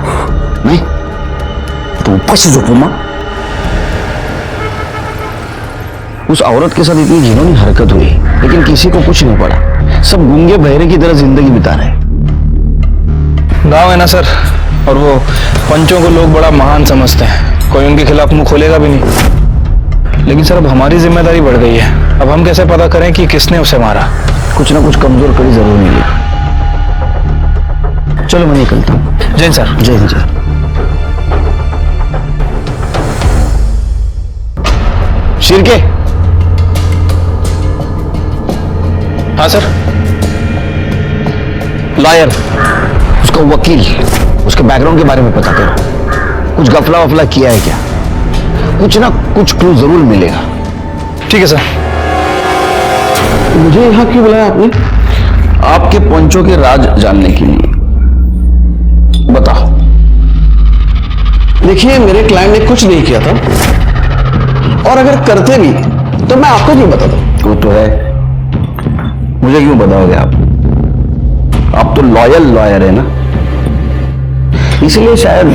Speaker 10: नहीं तो ऊपर से जो मां, उस औरत के साथ इतनी घिनौनी हरकत हुई, लेकिन किसी को कुछ नहीं पड़ा। सब गूंगे बहरे की तरह जिंदगी बिता रहे।
Speaker 11: गाँव है ना सर, और वो पंचों को लोग बड़ा महान समझते हैं, कोई उनके खिलाफ मुंह खोलेगा भी नहीं। लेकिन सर अब हमारी जिम्मेदारी बढ़ गई है। अब हम कैसे पता करें कि किसने उसे मारा?
Speaker 10: कुछ ना कुछ कमजोर कड़ी जरूर मिलेगी। चलो मैं निकलता हूँ।
Speaker 11: जय सर।
Speaker 10: जय हिंद। जय। शिरके।
Speaker 11: हाँ सर।
Speaker 10: लॉयर, उसका वकील, उसके बैकग्राउंड के बारे में पता करो। कुछ गफला वफला किया है क्या? कुछ ना कुछ क्लू जरूर मिलेगा।
Speaker 11: ठीक है सर।
Speaker 10: मुझे यहाँ क्यों बुलाया आपने? आपके पंचों के राज जानने के लिए। बताओ।
Speaker 14: देखिए, मेरे क्लाइंट ने कुछ नहीं किया था, और अगर करते भी तो मैं आपको क्यों बताता?
Speaker 10: वो तो है, मुझे क्यों बताओगे आप? आप तो लॉयल लॉयर है ना, इसलिए शायद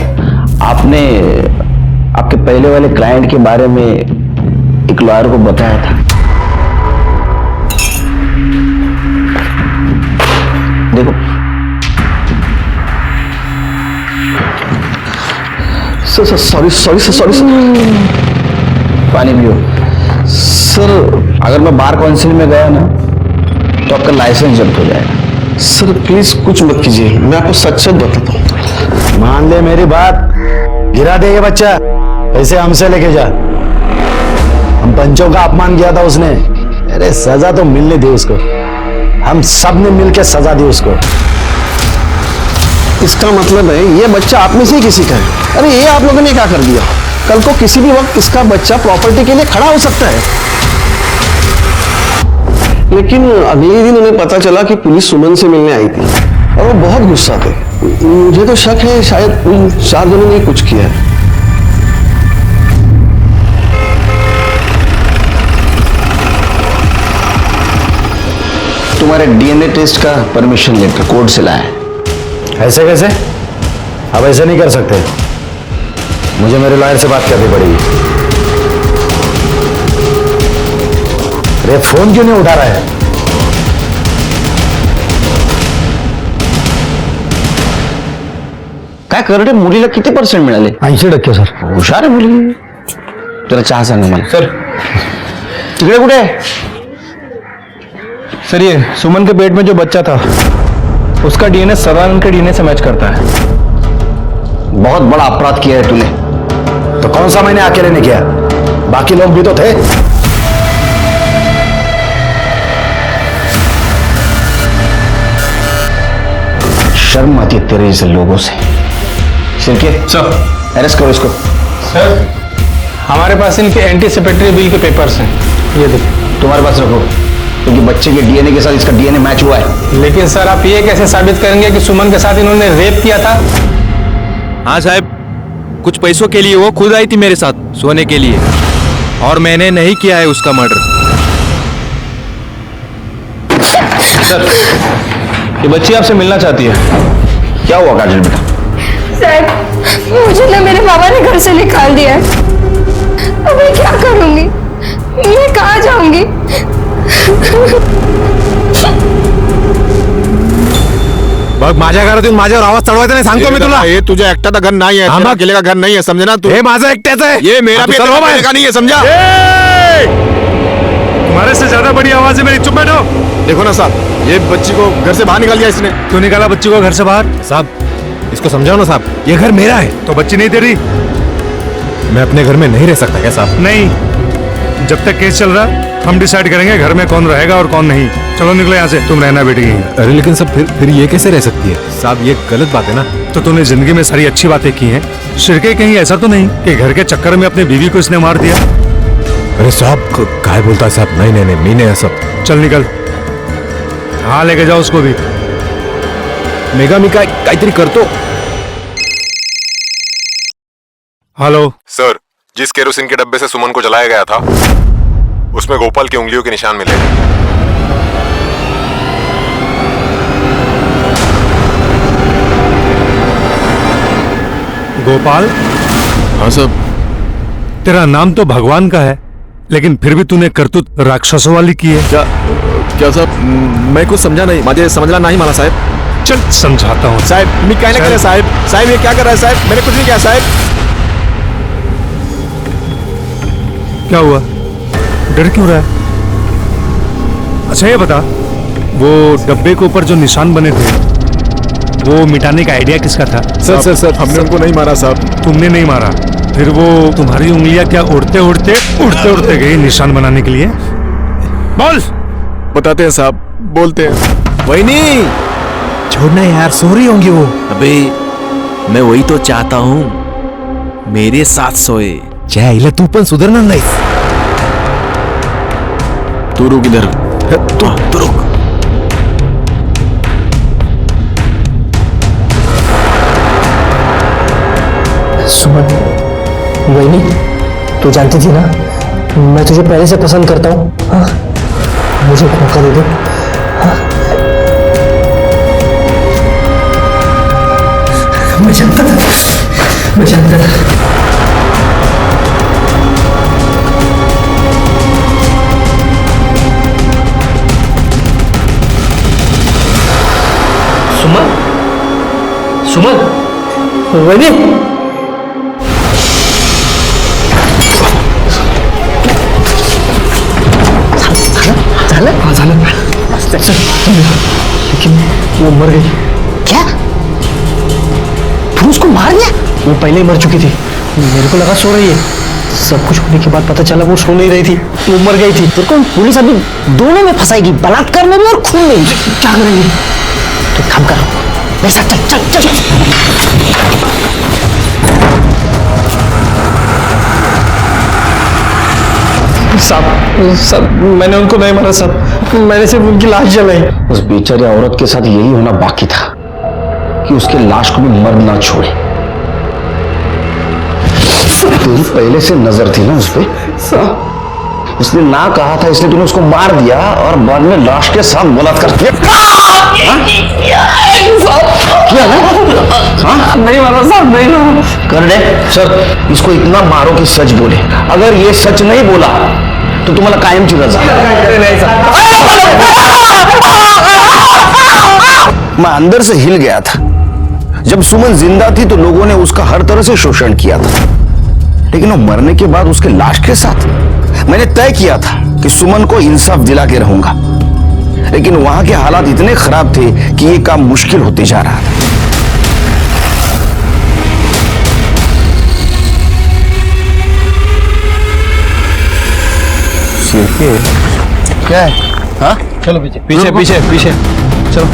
Speaker 10: आपने आपके पहले वाले क्लाइंट के बारे में एक लॉयर को बताया था। देखो
Speaker 14: सॉरी सॉरी सॉरी
Speaker 10: पानी पियो।
Speaker 14: सर,
Speaker 10: अगर मैं बार काउंसिल में गया ना तो आपका लाइसेंस जब्त हो जाएगा।
Speaker 14: सर प्लीज कुछ मत कीजिए, मैं आपको सच सच बताता हूँ।
Speaker 8: मान ले मेरी बात, गिरा दे ये बच्चा, ऐसे हमसे लेके जा। हम पंचों का अपमान किया था उसने, अरे सजा तो मिलने दी उसको। हम सब ने मिलकर सजा दी उसको।
Speaker 14: इसका मतलब है ये बच्चा आप में से ही किसी का है। अरे ये आप लोगों ने क्या कर दिया? कल को किसी भी वक्त इसका बच्चा प्रॉपर्टी के लिए खड़ा हो सकता है। लेकिन अगले दिन उन्हें पता चला कि पुलिस सुमन से मिलने आई थी, और वो बहुत गुस्सा थे। मुझे तो शक है शायद उन 4 जनों ने कुछ किया है।
Speaker 10: तुम्हारे डीएनए टेस्ट का परमिशन लेटर कोर्ट से लाया है।
Speaker 8: ऐसे कैसे? अब ऐसे नहीं कर सकते, मुझे मेरे लॉयर से बात करनी पड़ेगी। अरे फोन क्यों नहीं उठा रहा है?
Speaker 10: काय करते? मुलीला किती % मिळाले?
Speaker 8: 80% सर.
Speaker 10: हुशार आहे मुली. तुला चहा सांग मला.
Speaker 11: सर
Speaker 10: तिकडे कुठे?
Speaker 11: सर ये सुमन के पेट में जो बच्चा था उसका डीएनए सदानंद के डीएनए से मैच करता है।
Speaker 10: बहुत बड़ा अपराध किया है तूने।
Speaker 8: तो कौन सा मैंने अकेले ने किया? बाकी लोग भी तो थे।
Speaker 10: शर्म आती है तेरे जैसे लोगों से। शिरके
Speaker 11: सर
Speaker 10: अरेस्ट करो इसको।
Speaker 11: सर हमारे पास इनके एंटीसिपेटरी बिल के पेपर्स हैं, ये देखिए।
Speaker 10: तुम्हारे पास रखो, क्योंकि बच्चे के डीएनए के साथ इसका डीएनए मैच हुआ है।
Speaker 11: लेकिन सर आप ये कैसे साबित करेंगे कि सुमन के साथ इन्होंने रेप किया था?
Speaker 2: हाँ साहब, कुछ पैसों के लिए वो खुद आई थी मेरे साथ सोने के लिए, और मैंने नहीं किया है उसका मर्डर।
Speaker 11: सर ये बच्ची आपसे मिलना चाहती है।
Speaker 10: क्या हुआ काजल बेटा?
Speaker 4: सर मुझे ना मेरे बाबा ने घर से निकाल दिया है। अब मैं क्या करूंगी? मैं कहाँ जाऊंगी?
Speaker 2: बघ माझ्या घरातून माझ्यावर आवाज चढवायचा नाही, सांगतो मी तुला.
Speaker 15: हे तुझ्या एकट्याचं घर नाही आहे, तेरा अकेले का घर नहीं है, समझे ना तू?
Speaker 2: हे माझं एकट्याचं आहे.
Speaker 15: ये मेरा भी अकेले का नहीं है, समझा?
Speaker 7: तुम्हारे से ज्यादा बड़ी आवाज है मेरी, चुप बैठो।
Speaker 15: देखो ना साहब, ये बच्ची को घर से बाहर निकाल दिया इसने।
Speaker 7: क्यों निकाला बच्ची को घर से बाहर?
Speaker 2: साहब इसको समझाओ ना साहब, ये घर मेरा है।
Speaker 7: तो बच्ची नहीं तेरी?
Speaker 2: मैं अपने घर में नहीं रह सकता क्या साहब?
Speaker 7: नहीं, जब तक केस चल रहा हम डिसाइड करेंगे घर में कौन रहेगा और कौन नहीं। चलो निकलो यहाँ से, तुम रहना बेटी यहीं।
Speaker 2: अरे लेकिन सब फिर ये कैसे रह सकती है साहब? ये गलत बात है ना।
Speaker 7: तो तूने जिंदगी में सारी अच्छी बातें की हैं, शिरके कहीं ऐसा तो नहीं कि घर के चक्कर में अपनी बीवी को इसने मार दिया?
Speaker 2: अरे साहब काय बोलता है साहब? नहीं नहीं नहीं, मीने है सब।
Speaker 7: चल निकल, हाँ लेके जाओ उसको भी।
Speaker 2: मेगा मिका काहीतरी करतो।
Speaker 7: हेलो
Speaker 15: सर, जिस केरोसिन के डब्बे से सुमन को जलाया गया था उसमें गोपाल की उंगलियों के निशान मिले।
Speaker 7: गोपाल?
Speaker 15: हाँ सर।
Speaker 7: तेरा नाम तो भगवान का है, लेकिन फिर भी तूने करतूत राक्षसों वाली की है।
Speaker 15: क्या साहब? मैं कुछ समझा नहीं, मुझे समझना नहीं माना साहब।
Speaker 7: चल समझाता हूँ
Speaker 15: साहब। मैं क्या करे साहब? साहब ये क्या कर रहा है साहब? मैंने कुछ नहीं किया साहब।
Speaker 7: क्या हुआ, डर क्यों रहा है? अच्छा ये बता, वो डब्बे के ऊपर जो निशान बने थे वो मिटाने का आइडिया किसका था?
Speaker 15: सर हमने उनको नहीं मारा साहब।
Speaker 7: तुमने नहीं मारा? फिर वो तुम्हारी उंगलियां क्या उड़ते उड़ते गई निशान बनाने के लिए? बोल।
Speaker 15: बताते हैं साहब, बोलते हैं।
Speaker 2: वही नहीं, छोड़ना यार, सो रही होंगी वो।
Speaker 16: अबे मैं वही तो चाहता हूँ, मेरे साथ सोए।
Speaker 2: चाहे तू पण सुधारणार नाही।
Speaker 16: तू रुक इधर, तू रुक।
Speaker 13: सुमन, वही तू जानती थी ना मैं तुझे पहले से पसंद करता हूँ। मुझे मौका दे दे। मैं जानता था। सुमन, वही झालं। लेकिन वो मर गई। क्या? तू उसको मार दिया? वो पहले ही मर चुकी थी, मेरे को लगा सो रही है। सब कुछ होने के बाद पता चला वो सो नहीं रही थी, वो मर गई थी। तेरे को पुलिस अभी दोनों में फंसाएगी, बलात्कार में भी और खून में भी। क्या करेंगे? तो काम करो, वैसा चल। सब मैंने उनको नहीं मारा साहब, मैंने सिर्फ उनकी लाश जलाई।
Speaker 8: उस बेचारी औरत के साथ यही होना बाकी था कि उसके लाश को भी मर्द ना छोड़े। तेरी पहले से नजर थी ना उस पे। उसने ना कहा था इसलिए तूने उसको मार दिया और बाद में लाश के साथ बलात्कार किया।
Speaker 13: नहीं मारा साहब, नहीं मारा।
Speaker 8: कर दे सर, इसको इतना मारो कि सच बोले। अगर ये सच नहीं बोला तो तुम्हाला कायमची रजा। मैं अंदर से हिल गया था। जब सुमन जिंदा थी तो लोगों ने उसका हर तरह से शोषण किया था, लेकिन वो मरने के बाद उसके लाश के साथ मैंने तय किया था कि सुमन को इंसाफ दिला के रहूंगा। लेकिन वहां के हालात इतने खराब थे कि ये काम मुश्किल होते जा रहा था।
Speaker 14: क्या है? हाँ
Speaker 12: चलो पीछे चलो।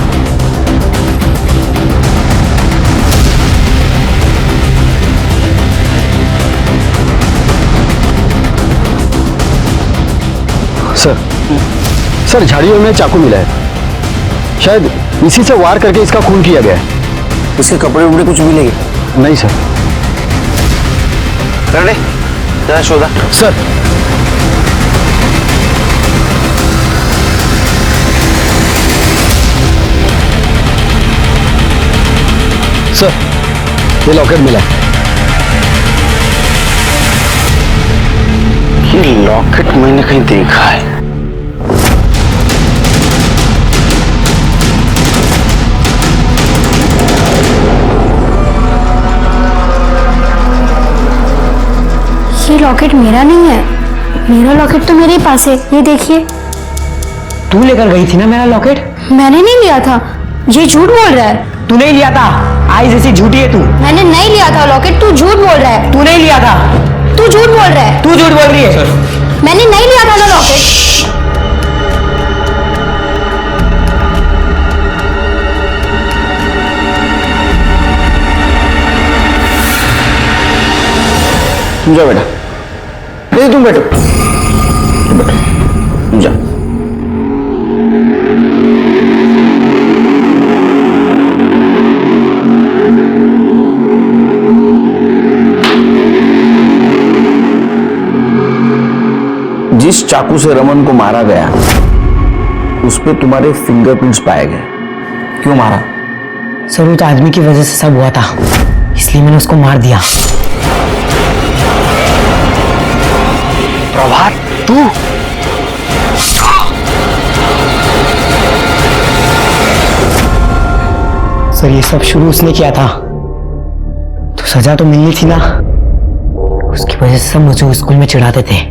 Speaker 8: सर झाड़ियों में चाकू मिला है, शायद इसी से वार करके इसका खून किया गया है। इसके कपड़े उपड़े कुछ मिलेंगे? नहीं सर।
Speaker 10: कर दे जरा शोधा।
Speaker 8: सर ये लॉकेट मिला है।
Speaker 10: ये लॉकेट मैंने कहीं देखा है।
Speaker 17: ये लॉकेट मेरा नहीं है, मेरा लॉकेट तो मेरे पास है। ये देखिए।
Speaker 13: तू लेकर गई थी ना मेरा लॉकेट?
Speaker 4: मैंने नहीं लिया था, ये झूठ बोल रहा है।
Speaker 13: तू नहीं लिया था, आई जैसी झूठी है तू।
Speaker 4: मैंने नहीं लिया था लॉकेट, तू झूठ बोल रहा है।
Speaker 13: तू नहीं लिया था,
Speaker 4: तू झूठ बोल रहा है।
Speaker 13: तू झूठ बोल रही है।
Speaker 4: मैंने नहीं लिया था ना लॉकेट।
Speaker 10: तुम जाओ बेटा, नहीं तुम बैठो, तुम जाओ। जिस चाकू से रमन को मारा गया उस पे तुम्हारे फिंगरप्रिंट्स पाए गए। क्यों मारा?
Speaker 13: सर उस आदमी की वजह से सब हुआ था, इसलिए मैंने उसको मार दिया।
Speaker 5: प्रभात, तू?
Speaker 13: सर ये सब शुरू उसने किया था, तो सजा तो मिलनी थी ना। उसकी वजह से सब मुझे स्कूल में चिढ़ाते थे,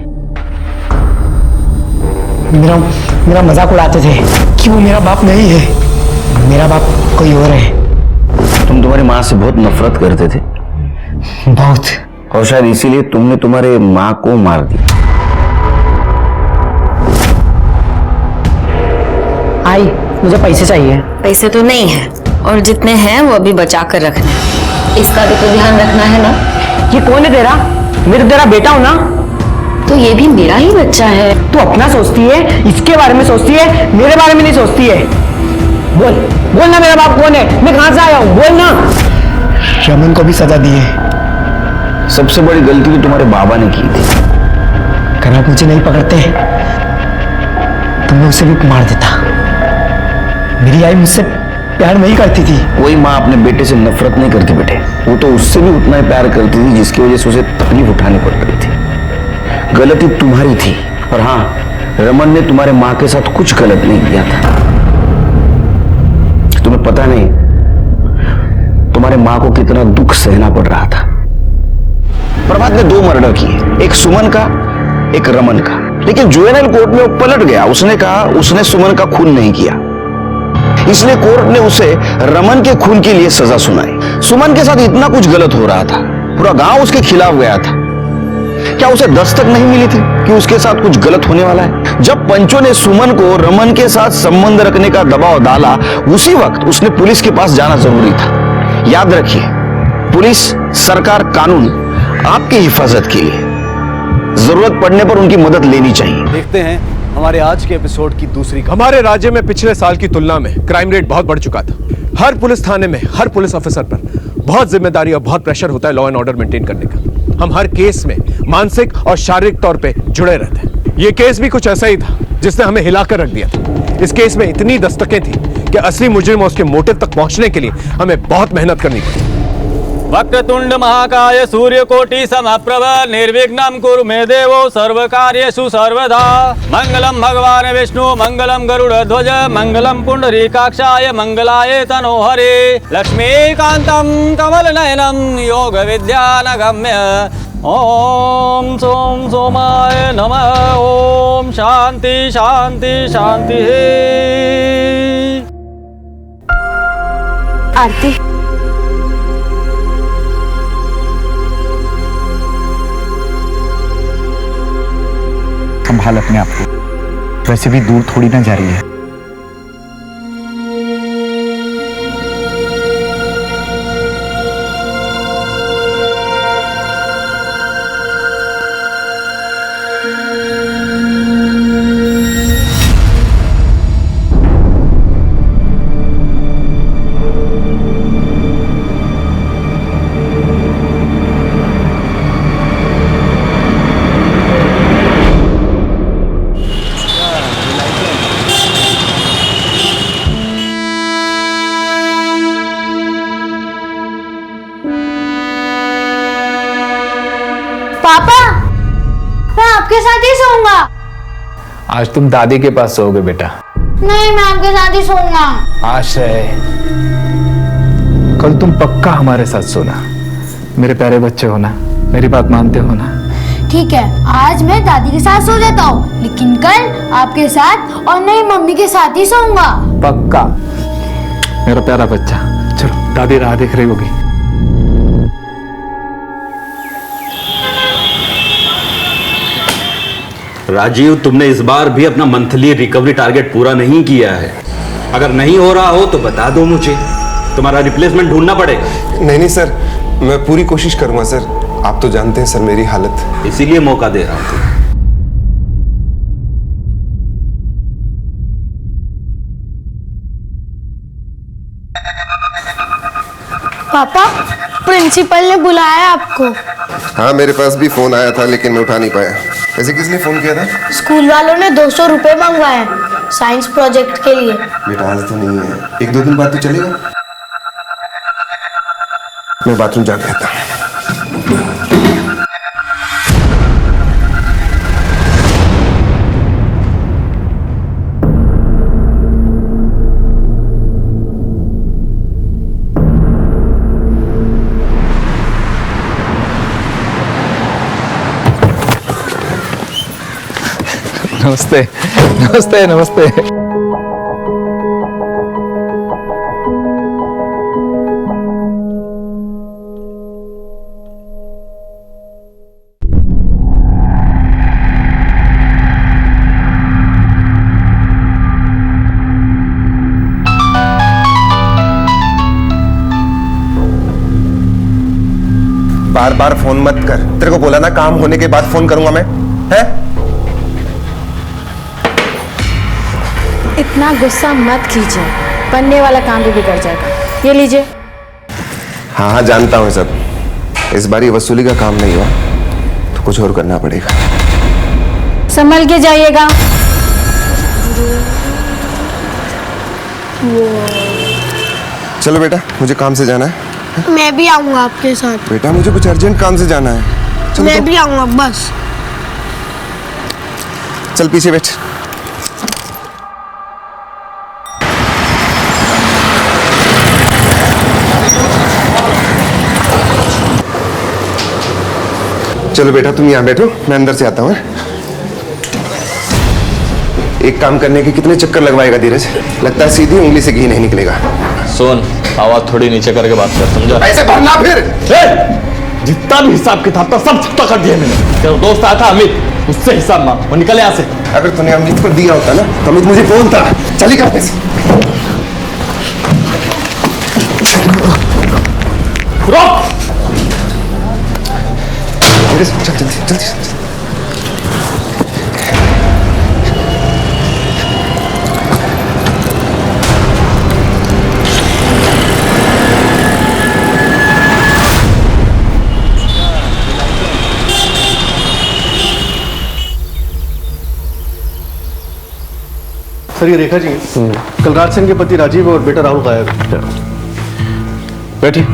Speaker 13: मेरा मजाक उड़ाते थे कि वो मेरा बाप नहीं है, मेरा बाप कोई और है।
Speaker 10: तुम तुम्हारी माँ से बहुत नफरत करते थे?
Speaker 13: बहुत।
Speaker 10: और शायद इसीलिए तुमने तुम्हारे माँ को मार दिया।
Speaker 13: आई, मुझे पैसे चाहिए।
Speaker 4: पैसे तो नहीं है, और जितने हैं वो अभी बचा कर रखना है। इसका भी तो ध्यान रखना है ना।
Speaker 13: ये कौन है तेरा? मैं तो तेरा बेटा हूं ना।
Speaker 4: तो ये भी मेरा ही बच्चा है।
Speaker 13: तू अपना सोचती है, इसके बारे में सोचती है, मेरे बारे में नहीं सोचती है। बोल बोल ना, मेरा बाप कौन है? मैं कहां से आया हूं? बोल ना। रमन को भी सजा दी है।
Speaker 10: सबसे बड़ी गलती तो तुम्हारे बाबा ने की थी।
Speaker 13: अगर आप मुझे नहीं पकड़ते तो मैं उसे भी मार देता। मेरी आई मुझसे प्यार नहीं करती थी।
Speaker 10: कोई माँ अपने बेटे से नफरत नहीं करती बेटे, वो तो उससे भी उतना ही प्यार करती थी जिसकी वजह से उसे तकलीफ उठानी पड़ रही थी। गलती तुम्हारी थी, और हाँ, रमन ने तुम्हारे माँ के साथ कुछ गलत नहीं किया था। तुम्हें पता नहीं तुम्हारे माँ को कितना दुख सहना पड़ रहा था। प्रभात ने 2 मर्डर किए, एक सुमन का, एक रमन का, लेकिन जुवेनाइल कोर्ट में वो पलट गया। उसने कहा उसने सुमन का खून नहीं किया, इसलिए कोर्ट ने उसे रमन के खून के लिए सजा सुनाई। सुमन के साथ इतना कुछ गलत हो रहा था, पूरा गांव उसके खिलाफ गया था। क्या उसे दस्तक नहीं मिली थी कि उसके साथ कुछ गलत होने वाला है? जब पंचों ने सुमन को रमन के साथ संबंध रखने का दबाव डाला, उसी वक्त उसने पुलिस के पास जाना जरूरी था। याद रखिए, पुलिस, सरकार, कानून आपकी हिफाजत के लिए, जरूरत पड़ने पर उनकी मदद लेनी चाहिए।
Speaker 17: देखते हैं हमारे आज के एपिसोड की दूसरी खबर।
Speaker 2: हमारे राज्य में पिछले साल की तुलना में क्राइम रेट बहुत बढ़ चुका था। हर पुलिस थाने में हर पुलिस ऑफिसर पर बहुत जिम्मेदारी और बहुत प्रेशर होता है लॉ एंड ऑर्डर मेंटेन करने का। हम हर केस में मानसिक और शारीरिक तौर पे जुड़े रहते हैं। ये केस भी कुछ ऐसा ही था जिसने हमें हिलाकर रख दिया था। इस केस में इतनी दस्तकें थी कि असली मुजरिम और उसके मोटिव तक पहुंचने के लिए हमें बहुत मेहनत करनी पड़ी।
Speaker 18: वक्रतुंड महाकाय सूर्यकोटि समप्रभ निर्विघ्नं कुरु मे देवो सर्वकार्येषु सर्वदा। मंगलम भगवान विष्णु मंगलम गरुड़ध्वज मंगलम पुंडरीकाक्षाय मंगलाय तनोहरे। लक्ष्मीकांतं कमलनयनं योग विद्यानगम्य। ओम सोम सोमाय नमः। ओम शांति शांति शांति।
Speaker 4: आरती,
Speaker 19: संभाल अपने आप को, वैसे भी दूर थोड़ी ना जा रही है।
Speaker 4: पापा, मैं आपके साथ ही सोऊंगा।
Speaker 19: आज तुम दादी के पास सोओगे बेटा।
Speaker 4: नहीं, मैं आपके साथ ही सोऊंगा।
Speaker 19: आश्रय, कल तुम पक्का हमारे साथ सोना। मेरे प्यारे बच्चे हो ना, मेरी बात मानते हो ना?
Speaker 20: ठीक है, आज मैं दादी के साथ सो जाता हूँ, लेकिन कल आपके साथ और नहीं मम्मी के साथ ही सोऊंगा।
Speaker 19: पक्का मेरा प्यारा बच्चा। चलो दादी राह देख रही होगी।
Speaker 21: राजीव, तुमने इस बार भी अपना मंथली रिकवरी टारगेट पूरा नहीं किया है। अगर नहीं हो रहा हो तो बता दो मुझे, तुम्हारा रिप्लेसमेंट ढूंढना पड़ेगा।
Speaker 22: नहीं सर, मैं पूरी कोशिश करूंगा सर। आप तो जानते हैं सर मेरी हालत,
Speaker 21: इसीलिए मौका दे रहा हूं।
Speaker 20: पापा, प्रिंसिपल ने बुलाया आपको।
Speaker 22: हाँ, मेरे पास भी फोन आया था लेकिन मैं उठा नहीं पाया। ऐसे किसने फोन किया था?
Speaker 20: स्कूल वालों ने 200 रुपए मंगवाए साइंस प्रोजेक्ट के लिए।
Speaker 22: बेटा आज तो नहीं है, 1-2 दिन बाद तो चलेगा। मैं बाथरूम जाके आता हूँ।
Speaker 19: नमस्ते नमस्ते नमस्ते।
Speaker 22: बार बार फोन मत कर, तेरे को बोला ना काम होने के बाद फोन करूंगा मैं, है?
Speaker 20: इतना गुस्सा मत कीजिए, बनने वाला काम भी बिगड़ जाएगा। ये लीजिए।
Speaker 22: हाँ हाँ जानता हूँ सब। इस बार ये वसूली का काम नहीं हुआ तो कुछ और करना पड़ेगा।
Speaker 20: संभल के जाइएगा।
Speaker 22: चलो बेटा, मुझे काम से जाना है।
Speaker 20: मैं भी आऊंगा आपके साथ।
Speaker 22: बेटा मुझे कुछ अर्जेंट काम से जाना है। चलो
Speaker 20: मैं
Speaker 22: तो।
Speaker 20: भी आऊंगा बस।
Speaker 22: चल पीछे बैठ। चलो बेटा तुम यहाँ बैठो, मैं अंदर से आता हूँ। एक काम करने के कितने चक्कर लगवाएगा धीरज? लगता है सीधी उंगली से घी नहीं निकलेगा।
Speaker 11: सुन, आवाज थोड़ी नीचे करके बात कर, समझा?
Speaker 22: पैसे भरना फिर।
Speaker 11: जितना भी हिसाब किताब था सब चुकता कर दिया मैंने। तेरा दोस्त आया था अमित, उससे हिसाब मांग, वो निकले यहाँ से।
Speaker 22: अगर तूने अमित को दिया होता ना तो अमित मुझे बोलता। चली कर पैसे।
Speaker 11: रोक!
Speaker 22: चल जल्दी जल्दी।
Speaker 14: सर ये रेखा जी कल रात से इनके पति राजीव और बेटा राहुल गायब है।
Speaker 8: बैठिए।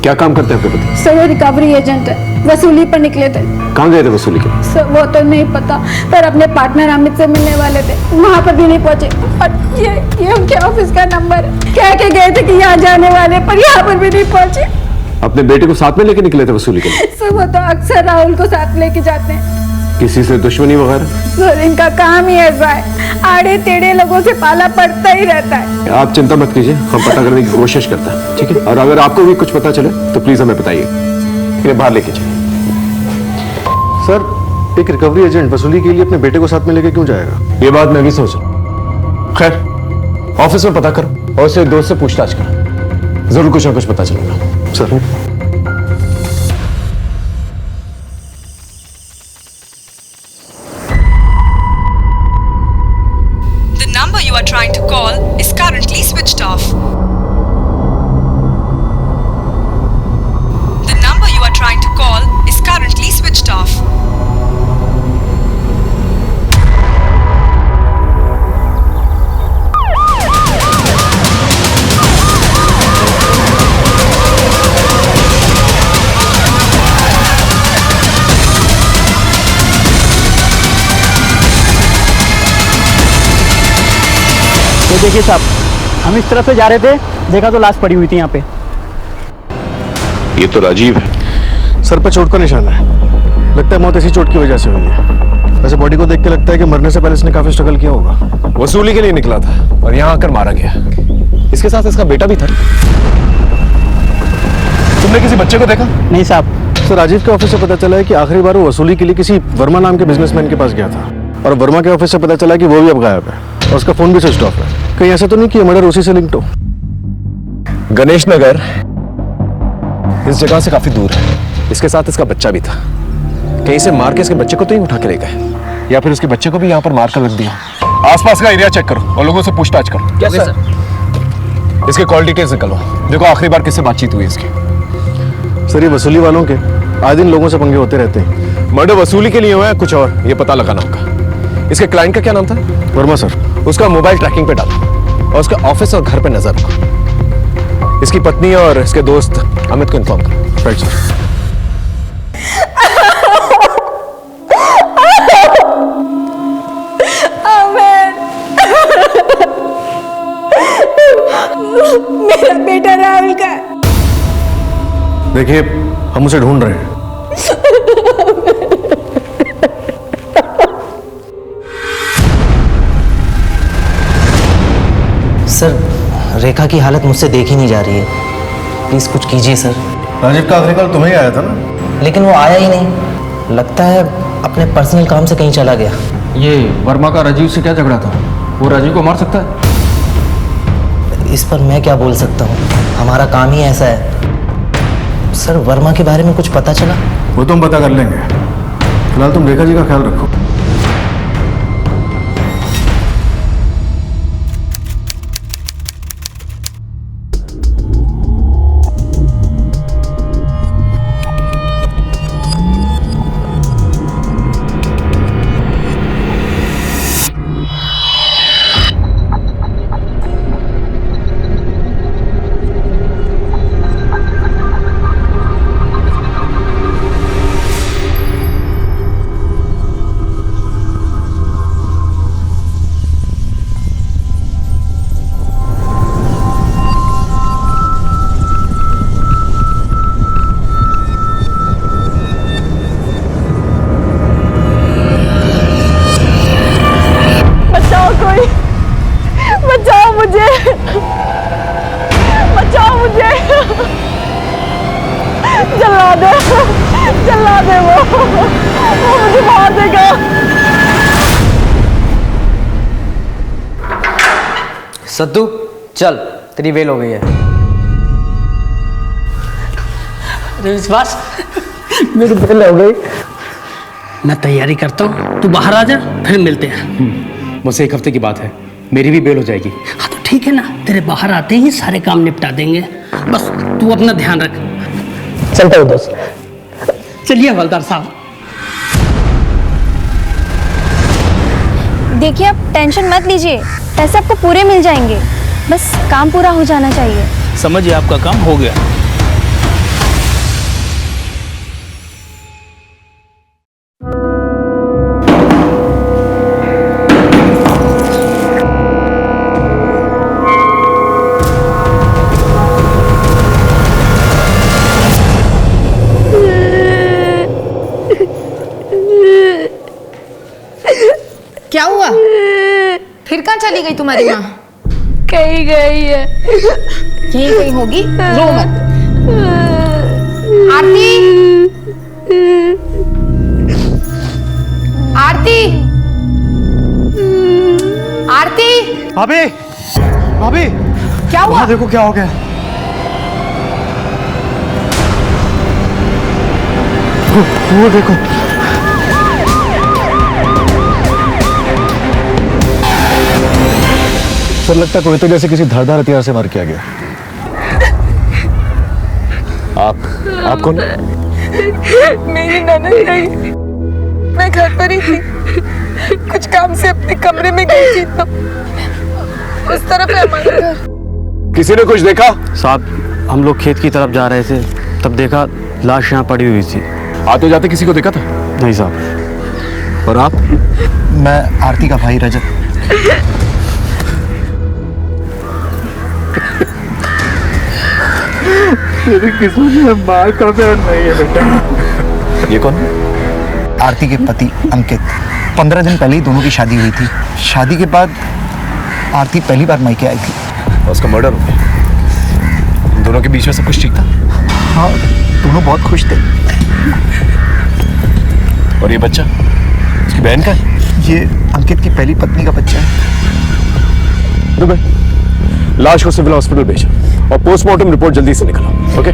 Speaker 8: क्या काम करते हैं आपके पति?
Speaker 23: सर वो रिकवरी एजेंट है, वसूली पर निकले थे।
Speaker 8: कहाँ गए थे वसूली के?
Speaker 23: सर वो तो नहीं पता, पर अपने पार्टनर अमित से मिलने वाले थे, वहाँ पर भी नहीं पहुँचे। और ये उनके ऑफिस का नंबर है, कह के गए थे कि यहाँ जाने वाले, पर यहाँ पर भी नहीं पहुँचे।
Speaker 8: अपने बेटे को साथ में लेके निकले थे वसूली के लिए?
Speaker 23: सर वो तो अक्सर राहुल को साथ लेके जाते हैं।
Speaker 8: किसी से दुश्मनी वगैरह?
Speaker 23: सर इनका काम ही ऐसा है, आड़े टेढ़े लोगों से पाला पड़ता ही रहता है।
Speaker 8: आप चिंता मत कीजिए, हम पता करने की कोशिश करते हैं, ठीक है? और अगर आपको भी कुछ पता चले तो प्लीज हमें बताइए। इन्हें बाहर लेके जाइए।
Speaker 14: सर एक रिकवरी एजेंट वसूली के लिए अपने बेटे को साथ में लेके क्यों जाएगा?
Speaker 8: ये बात मैं भी सोच रहा हूं। खैर ऑफिस में पता करो और उससे दोस्त से पूछताछ करो, जरूर कुछ ना कुछ पता चलेगा।
Speaker 14: Sir
Speaker 24: you are trying to call is currently switched off. The number you are trying to call is currently switched off.
Speaker 5: तो देखिए साहब, हम इस तरफ से जा रहे थे, देखा तो लाश पड़ी हुई थी यहाँ पे।
Speaker 21: ये तो राजीव है।
Speaker 14: सर पर चोट का निशान है, लगता है मौत इसी चोट की वजह से हुई है। वैसे बॉडी को देख के लगता है कि मरने से पहले इसने काफी स्ट्रगल किया होगा।
Speaker 2: वसूली के लिए निकला था और यहाँ आकर मारा गया। इसके साथ इसका बेटा भी था। तुमने किसी बच्चे को देखा?
Speaker 5: नहीं साहब।
Speaker 14: सर राजीव के ऑफिस से पता चला है कि आखिरी बार वो वसूली के लिए किसी वर्मा नाम के बिजनेसमैन के पास गया था, और वर्मा के ऑफिस से पता चला कि वो भी अब गायब है और उसका फोन भी स्विच ऑफ है। कहीं ऐसा तो नहीं कि मर्डर उसी से लिंक्ड हो?
Speaker 2: गणेश नगर इस जगह से काफी दूर है। इसके साथ इसका बच्चा भी था। कहीं से मार के इसके बच्चे को तो ही उठा के ले गए, या फिर उसके बच्चे को भी यहाँ पर मार कर रख दिया। आसपास का एरिया चेक करो और लोगों से पूछताछ करो।
Speaker 5: Yes sir.
Speaker 2: इसके कॉल डिटेल्स निकलो, देखो आखिरी बार किससे बातचीत हुई इसकी।
Speaker 14: सर ये वसूली वालों के आए दिन लोगों से पंगे होते रहते हैं।
Speaker 2: मर्डर वसूली के लिए हुआ है कुछ और, ये पता लगाना होगा। इसके क्लाइंट का क्या नाम था?
Speaker 14: वर्मा सर।
Speaker 2: उसका मोबाइल ट्रैकिंग पे डालो और उसके ऑफिस और घर पे नजर रखो। इसकी पत्नी और इसके दोस्त अमित को इन्फॉर्म करो। Right sir.
Speaker 23: मेरा बेटा राहुल का।
Speaker 14: देखिए हम उसे ढूंढ रहे हैं।
Speaker 13: सर रेखा की हालत मुझसे देखी नहीं जा रही है, प्लीज कुछ कीजिए सर।
Speaker 14: राजीव का आखिरी कॉल तुम्हें ही आया था ना?
Speaker 13: लेकिन वो आया ही नहीं, लगता है अपने पर्सनल काम से कहीं चला गया।
Speaker 19: ये वर्मा का राजीव से क्या झगड़ा था? वो राजीव को मार सकता है?
Speaker 13: इस पर मैं क्या बोल सकता हूँ, हमारा काम ही ऐसा है। सर वर्मा के बारे में कुछ पता चला?
Speaker 14: वो तुम पता कर लेंगे, फिलहाल तुम रेखा जी का ख्याल रखो।
Speaker 23: जला दे वो मुझे मार देगा।
Speaker 5: सद्दू चल, तेरी वेल हो गई है।
Speaker 1: विश्वास मेरी वेल हो गई। मैं तैयारी करता हूँ, तू बाहर आ जा, फिर मिलते हैं।
Speaker 19: बस एक हफ्ते की बात है, मेरी भी बेल हो जाएगी।
Speaker 1: हाँ तो ठीक है ना, तेरे बाहर आते ही सारे काम निपटा देंगे। बस तू अपना ध्यान रख।
Speaker 5: चलता हूँ दोस्त।
Speaker 1: चलिए हवलदार साहब।
Speaker 3: देखिए आप टेंशन मत लीजिए, पैसे आपको पूरे मिल जाएंगे, बस काम पूरा हो जाना चाहिए।
Speaker 18: समझिए आपका काम हो गया।
Speaker 23: क्या हुआ? फिर कहाँ चली गई तुम्हारी माँ?
Speaker 3: कहीं गई है।
Speaker 23: यहीं कहीं होगी, रो मत। आरती, आरती, आरती।
Speaker 14: भाभी, भाभी,
Speaker 23: क्या हुआ?
Speaker 14: देखो क्या हो गया। वो देखो। सर लगता है कोई जैसे किसी धारदार हथियार से मार किया गया। आप कौन?
Speaker 23: मेरी ननद आई। मैं घर पर ही थी, कुछ काम से अपने कमरे में गई थी तो उस तरफ है हमारा घर।
Speaker 2: किसी ने कुछ देखा?
Speaker 11: साहब हम लोग खेत की तरफ जा रहे थे, तब देखा लाश यहाँ पड़ी हुई थी।
Speaker 2: आते जाते किसी को देखा था?
Speaker 11: नहीं साहब।
Speaker 2: और आप?
Speaker 14: मैं आरती का भाई रजत। तेरी किस्मत में माँ का प्यार नहीं है बेटा।
Speaker 6: ये कौन? आरती के पति अंकित। 15 दिन पहले ही दोनों की शादी हुई थी। शादी के बाद आरती पहली बार मायके आई थी।
Speaker 14: उसका मर्डर हो गया। दोनों के बीच में सब कुछ ठीक था?
Speaker 6: हाँ, दोनों बहुत खुश थे।
Speaker 14: और ये बच्चा उसकी बहन का है?
Speaker 6: ये अंकित की पहली पत्नी का बच्चा है।
Speaker 14: दुबे, लाश को सिविल हॉस्पिटल भेजा और पोस्टमार्टम रिपोर्ट जल्दी से निकला। ओके?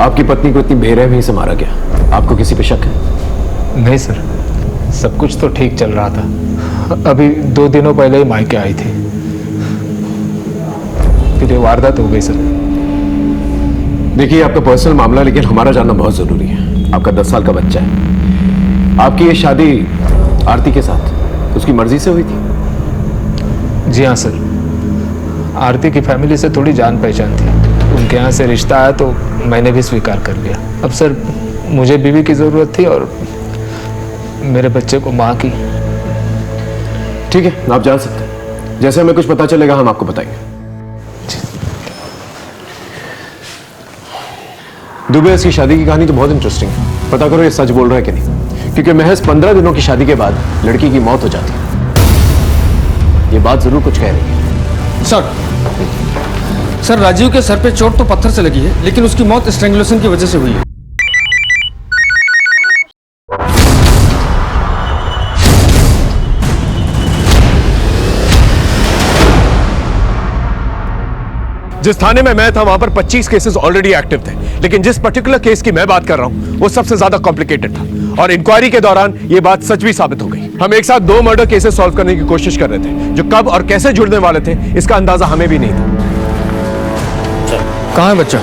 Speaker 14: आपकी पत्नी को इतनी बेरहमी से मारा गया, आपको किसी पे शक है?
Speaker 19: नहीं सर, सब कुछ तो ठीक चल रहा था। अभी 2 दिनों पहले ही मायके आई थी, फिर ये वारदात हो गई सर।
Speaker 14: देखिए, आपका पर्सनल मामला, लेकिन हमारा जानना बहुत जरूरी है। आपका 10 साल का बच्चा है। आपकी ये शादी आरती के साथ उसकी मर्जी से हुई थी?
Speaker 19: जी हाँ सर, आरती की फैमिली से थोड़ी जान पहचान थी। उनके यहाँ से रिश्ता आया तो मैंने भी स्वीकार कर लिया। अब सर, मुझे बीवी की ज़रूरत थी और मेरे बच्चे को माँ की।
Speaker 14: ठीक है, आप जा सकते हैं। जैसे हमें कुछ पता चलेगा हम आपको बताएंगे। दुबे, इसकी शादी की कहानी तो बहुत इंटरेस्टिंग है। पता करो ये सच बोल रहा है कि नहीं, क्योंकि महज 15 दिनों की शादी के बाद लड़की की मौत हो जाती है। ये बात जरूर कुछ कह रही है।
Speaker 7: सर, राजीव के सर पे चोट तो पत्थर से लगी है, लेकिन उसकी मौत स्ट्रैंगुलेशन की वजह से हुई है।
Speaker 14: जिस थाने में मैं था वहां पर 25 केसेस ऑलरेडी एक्टिव थे, लेकिन जिस पर्टिकुलर केस की मैं बात कर रहा हूं वो सबसे ज्यादा कॉम्प्लिकेटेड था और इंक्वायरी के दौरान ये बात सच भी साबित हो गई। हम एक साथ 2 मर्डर केसेस सॉल्व करने की कोशिश कर रहे थे, जो कब और कैसे जुड़ने वाले थे इसका अंदाजा हमें भी नहीं था।
Speaker 7: कहाँ है बच्चा?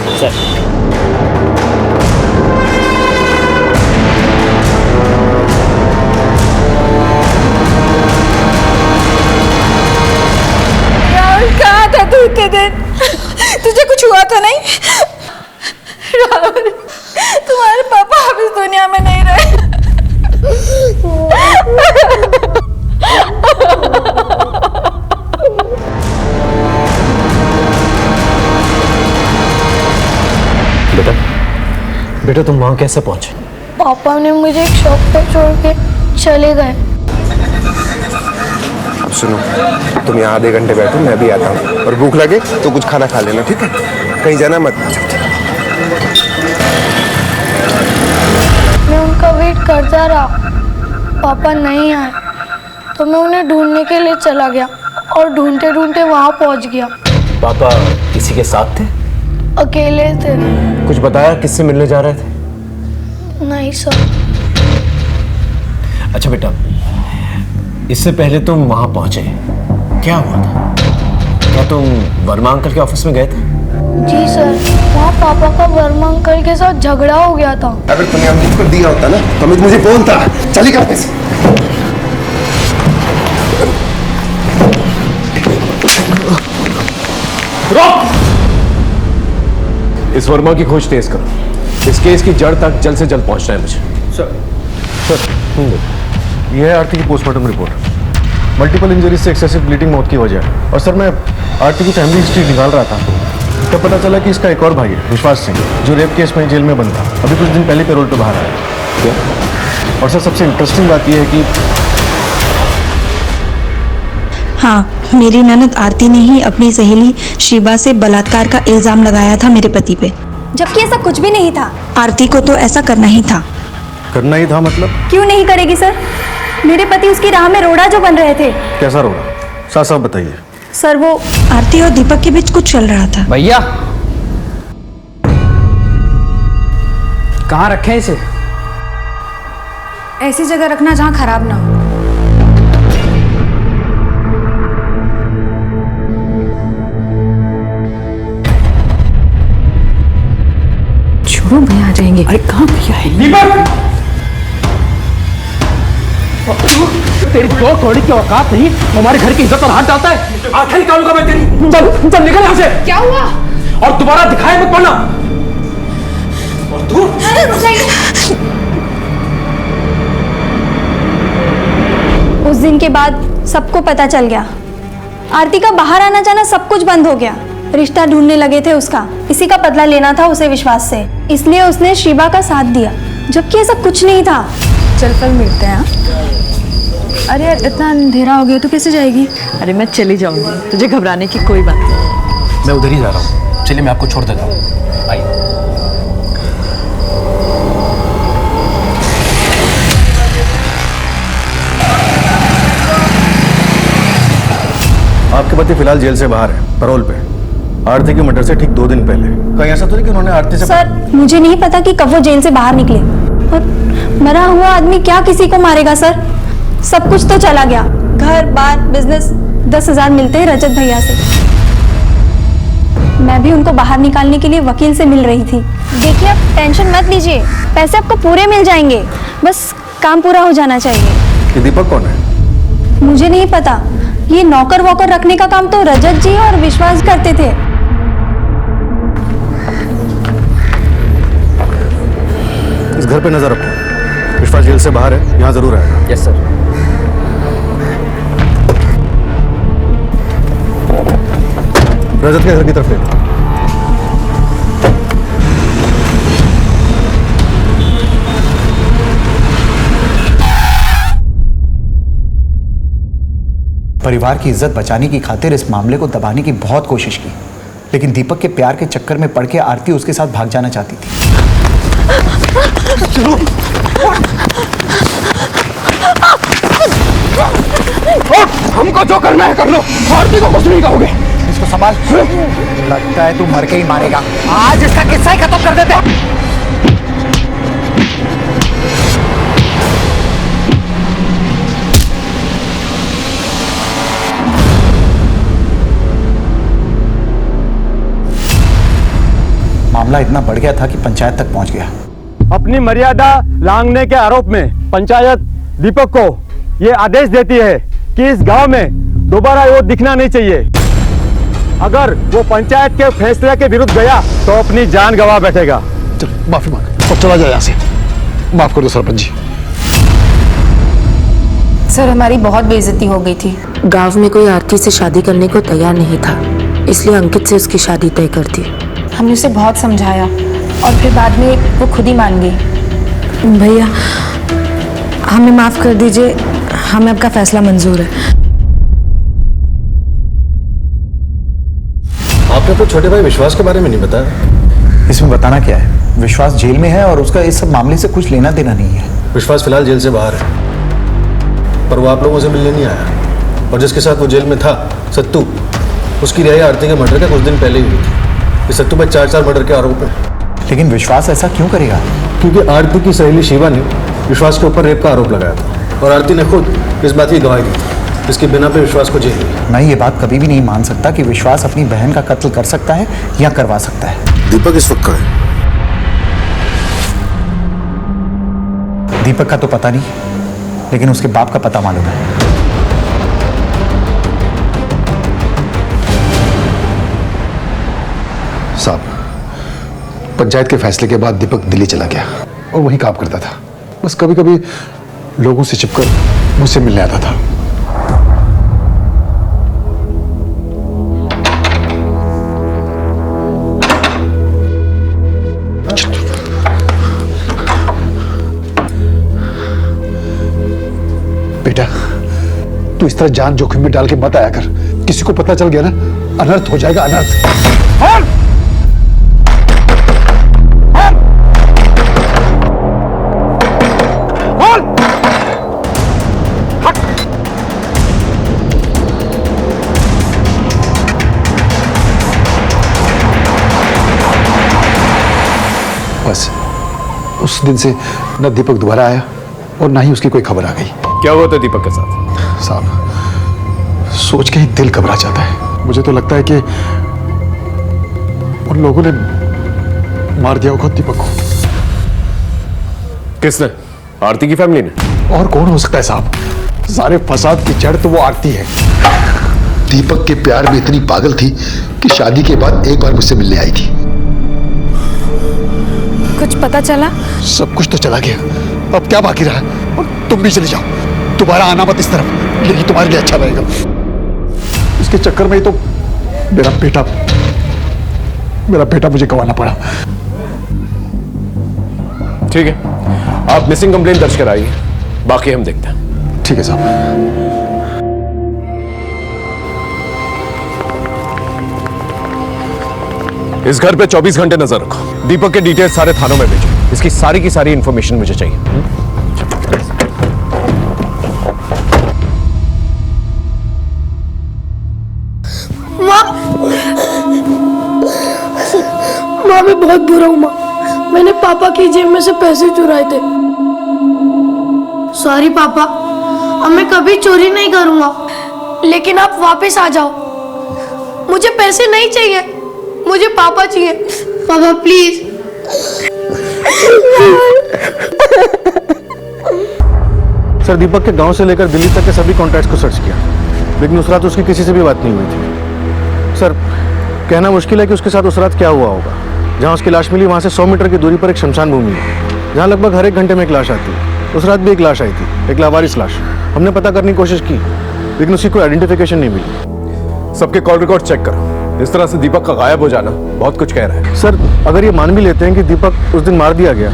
Speaker 23: राहुल, कहाँ था तू इतने दिन? तुझे कुछ हुआ तो नहीं? राहुल, तुम्हारे पापा अब इस दुनिया में नहीं रहे।
Speaker 14: बेटा, तुम वहां कैसे पहुंचे?
Speaker 20: पापा ने मुझे एक शॉप पर छोड़ के चले गए।
Speaker 22: अब सुनो, तुम यहाँ आधे घंटे बैठो, मैं भी आता हूँ, और भूख लगे तो कुछ खाना खा लेना, ठीक है? कहीं जाना मत।
Speaker 20: मैं उनका वेट करता रहा, पापा नहीं आए तो मैं उन्हें ढूंढने के लिए चला गया और ढूंढते ढूंढते वहाँ पहुँच गया।
Speaker 14: पापा किसी के साथ थे?
Speaker 20: अकेले थे।
Speaker 14: कुछ बताया किससे मिलने जा रहे थे?
Speaker 20: नहीं सर।
Speaker 14: अच्छा बेटा, इससे पहले तुम वहां पहुंचे, क्या हुआ था? क्या तुम वर्मा अंकल के ऑफिस में गए थे?
Speaker 20: जी सर, वहाँ पापा का वर्मा अंकल के साथ झगड़ा हो गया था।
Speaker 22: अगर तुमने अमित को दिया होता ना तो अमित मुझे बोलता। चली करते से।
Speaker 14: इस वर्मा की खोज तेज करो। इस केस की जड़ तक जल्द से जल्द पहुंचना है मुझे। सर,
Speaker 9: यह है आरती की पोस्टमार्टम रिपोर्ट। मल्टीपल इंजरीज से एक्सेसिव ब्लीडिंग मौत की वजह है। और सर, मैं आरती की फैमिली हिस्ट्री निकाल रहा था तब पता चला कि इसका एक और भाई है, विश्वास सिंह, जो रेप केस में जेल में बंद था। अभी कुछ दिन पहले पैरोल पे बाहर आया। और सर, सबसे इंटरेस्टिंग बात यह है कि
Speaker 15: हाँ, मेरी ननद आरती ने ही अपनी सहेली शिवा से बलात्कार का इल्जाम लगाया था मेरे पति पे,
Speaker 3: जबकि ऐसा कुछ भी नहीं था।
Speaker 15: आरती को तो ऐसा करना ही था।
Speaker 9: करना ही था मतलब?
Speaker 3: क्यों नहीं करेगी सर? मेरे पति उसकी राह में रोड़ा जो बन रहे थे।
Speaker 9: कैसा रोड़ा? साफ साफ बताइए।
Speaker 3: सर वो
Speaker 15: आरती और दीपक के बीच कुछ चल रहा था।
Speaker 13: भैया कहाँ रखे इसे?
Speaker 23: ऐसी जगह रखना जहाँ खराब ना हो।
Speaker 4: छोड़ो, भैया आ जाएंगे।
Speaker 13: अरे कहाँ भैया है? दीपक! तेरी दो कौड़ी की औकात नहीं, हमारे घर की इज्जत पर हाथ डालता है। आखिर निकालूंगा मैं तेरी। चल चल निकल यहाँ से।
Speaker 23: क्या हुआ?
Speaker 13: और दोबारा दिखाई मत पड़ना। और तू?
Speaker 3: उस दिन के बाद सबको पता चल गया। आरती का बाहर आना जाना सब कुछ बंद हो गया। रिश्ता ढूंढने लगे थे उसका, इसी का बदला लेना था उसे विश्वास से, इसलिए उसने शिवा का साथ दिया, जबकि ऐसा कुछ नहीं था।
Speaker 23: चल कल मिलते हैं। अरे यार इतना अंधेरा हो गया तो कैसे जाएगी?
Speaker 4: अरे मैं चली जाऊंगी, तुझे घबराने की कोई बात नहीं।
Speaker 13: मैं उधर ही जा रहा हूँ, चलिए मैं आपको छोड़ देता हूँ। आइए।
Speaker 9: आपके पति फिलहाल जेल से बाहर है, पैरोल पे। आरती के मर्डर से ठीक 2 दिन पहले। कहीं ऐसा तो नहीं कि उन्होंने आरती से?
Speaker 3: सर मुझे नहीं पता कि कब वो जेल से बाहर निकले, और मरा हुआ आदमी क्या किसी को मारेगा सर? सब कुछ तो चला गया, घर बार बिजनेस। 10,000 मिलते हैं रजत भैया से। मैं भी उनको बाहर निकालने के लिए वकील से मिल रही थी। देखिए आप टेंशन मत लीजिए, पैसे आपको पूरे मिल जाएंगे, बस काम पूरा हो जाना चाहिए।
Speaker 9: कि दीपक कौन है?
Speaker 3: मुझे नहीं पता, ये नौकर वोकर रखने का काम तो रजत जी और विश्वास करते थे।
Speaker 9: इस घर पे नजर रखो, विश्वास जेल से बाहर है, यहाँ जरूर आएगा।
Speaker 13: Yes sir.
Speaker 9: रजत के घर की तरफ ले।
Speaker 6: परिवार की इज्जत बचाने की खातिर इस मामले को दबाने की बहुत कोशिश की, लेकिन दीपक के प्यार के चक्कर में पड़ के आरती उसके साथ भाग जाना चाहती थी।
Speaker 13: हमको जो करना है कर लो, आरती को कुछ नहीं कहोगे।
Speaker 6: इसको संभाल, लगता है तू मर के ही मारेगा। आज इसका किस्सा ही खत्म कर देते हैं। मामला इतना बढ़ गया था कि पंचायत तक पहुंच गया।
Speaker 9: अपनी मर्यादा लांघने के आरोप में पंचायत दीपक को ये आदेश देती है कि इस गांव में दोबारा वो दिखना नहीं चाहिए। अगर वो पंचायत के फैसले के विरुद्ध गया तो अपनी जान गंवा बैठेगा।
Speaker 8: चल माफी मांग और चला जाए यहाँ से। माफ कर दो सरपंच जी।
Speaker 23: सर हमारी बहुत बेइज्जती हो गई थी।
Speaker 10: गांव में कोई आरती से शादी करने को तैयार नहीं था, इसलिए अंकित से उसकी शादी तय कर दी।
Speaker 23: हमने उसे बहुत समझाया और फिर बाद में वो खुद ही मान गई।
Speaker 4: भैया हमें माफ कर दीजिए, हमें आपका फैसला मंजूर है।
Speaker 9: आपने तो छोटे भाई विश्वास के बारे में नहीं बताया।
Speaker 6: इसमें बताना क्या है? विश्वास जेल में है और उसका इस सब मामले से कुछ लेना देना नहीं है।
Speaker 9: विश्वास फिलहाल जेल से बाहर है, पर वो आप लोगों से मिलने नहीं आया। और जिसके साथ वो जेल में था, सत्तू, उसकी रिहाई आरती के मर्डर के कुछ दिन पहले ही हुई थी। इस सत्तू पर 4 मर्डर के आरोप है।
Speaker 6: लेकिन विश्वास ऐसा क्यों करेगा?
Speaker 9: क्योंकि आरती की सहेली शिवा ने विश्वास के ऊपर रेप का आरोप लगाया था और आरती ने खुद इस बात की गवाही दी थी, जिसके बिना पे विश्वास को जेल हुई।
Speaker 6: मैं ये बात कभी भी नहीं मान सकता कि विश्वास अपनी बहन का कत्ल कर सकता है या करवा सकता है।
Speaker 9: दीपक इस वक्त कहाँ है?
Speaker 6: दीपक का तो पता नहीं, लेकिन उसके बाप का पता मालूम है।
Speaker 8: साहब, पंचायत के फैसले के बाद दीपक दिल्ली चला गया और वहीं काम करता था। बस कभी कभी लोगों से छिपकर मुझसे मिलने आता था। बेटा, तू इस तरह जान जोखिम में डाल के मत आया कर। किसी को पता चल गया ना, अनर्थ हो जाएगा, अनर्थ। बस उस दिन से न दीपक दोबारा आया और ना ही उसकी कोई खबर आ गई।
Speaker 14: क्या हुआ था दीपक के साथ?
Speaker 8: साहब सोच के ही दिल घबरा जाता है। मुझे तो लगता है कि उन लोगों ने मार दिया होगा दीपक को।
Speaker 14: किसने? आरती की फैमिली ने?
Speaker 8: और कौन हो सकता है साहब? सारे फसाद की जड़ तो वो आरती है। दीपक के प्यार में इतनी पागल थी कि शादी के बाद एक बार मुझसे मिलने आई थी।
Speaker 23: कुछ पता चला?
Speaker 8: सब कुछ तो चला गया, अब क्या बाकी रहा? और तुम भी चले जाओ, दोबारा आना मत इस तरफ, लेकिन तुम्हारे लिए अच्छा रहेगा। इसके चक्कर में ही तो मेरा बेटा मुझे गंवाना पड़ा।
Speaker 14: ठीक है, आप मिसिंग कंप्लेंट दर्ज कराइए, बाकी हम देखते हैं।
Speaker 8: ठीक है साहब।
Speaker 14: इस घर पे 24 घंटे नजर रखो। दीपक के डिटेल्स सारे थानों में भेजो। इसकी सारी की सारी इंफॉर्मेशन मुझे चाहिए।
Speaker 20: माँ मैं बहुत बुरा हूँ माँ। मैंने पापा की जेब में से पैसे चुराए थे। सॉरी पापा, अब मैं कभी चोरी नहीं करूँगा। लेकिन आप वापस आ जाओ। मुझे पैसे नहीं चाहिए, मुझे पापा चाहिए। पापा प्लीज।
Speaker 9: सर दीपक के गांव से लेकर दिल्ली तक के सभी कॉन्टैक्ट्स को सर्च किया, लेकिन उस रात उसकी किसी से भी बात नहीं हुई थी। सर कहना मुश्किल है कि उसके साथ उस रात क्या हुआ होगा। जहां उसकी लाश मिली वहां से 100 मीटर की दूरी पर एक शमशान भूमि है, जहां लगभग हर एक घंटे में एक लाश आती है। उस रात भी एक लाश आई थी, एक लावारिस लाश। हमने पता करने की कोशिश की, लेकिन उसकी कोई आइडेंटिफिकेशन नहीं मिली।
Speaker 14: सबके कॉल रिकॉर्ड चेक करो। इस तरह से दीपक का गायब हो जाना बहुत कुछ कह रहा है।
Speaker 9: सर अगर ये मान भी लेते हैं कि दीपक उस दिन मार दिया गया,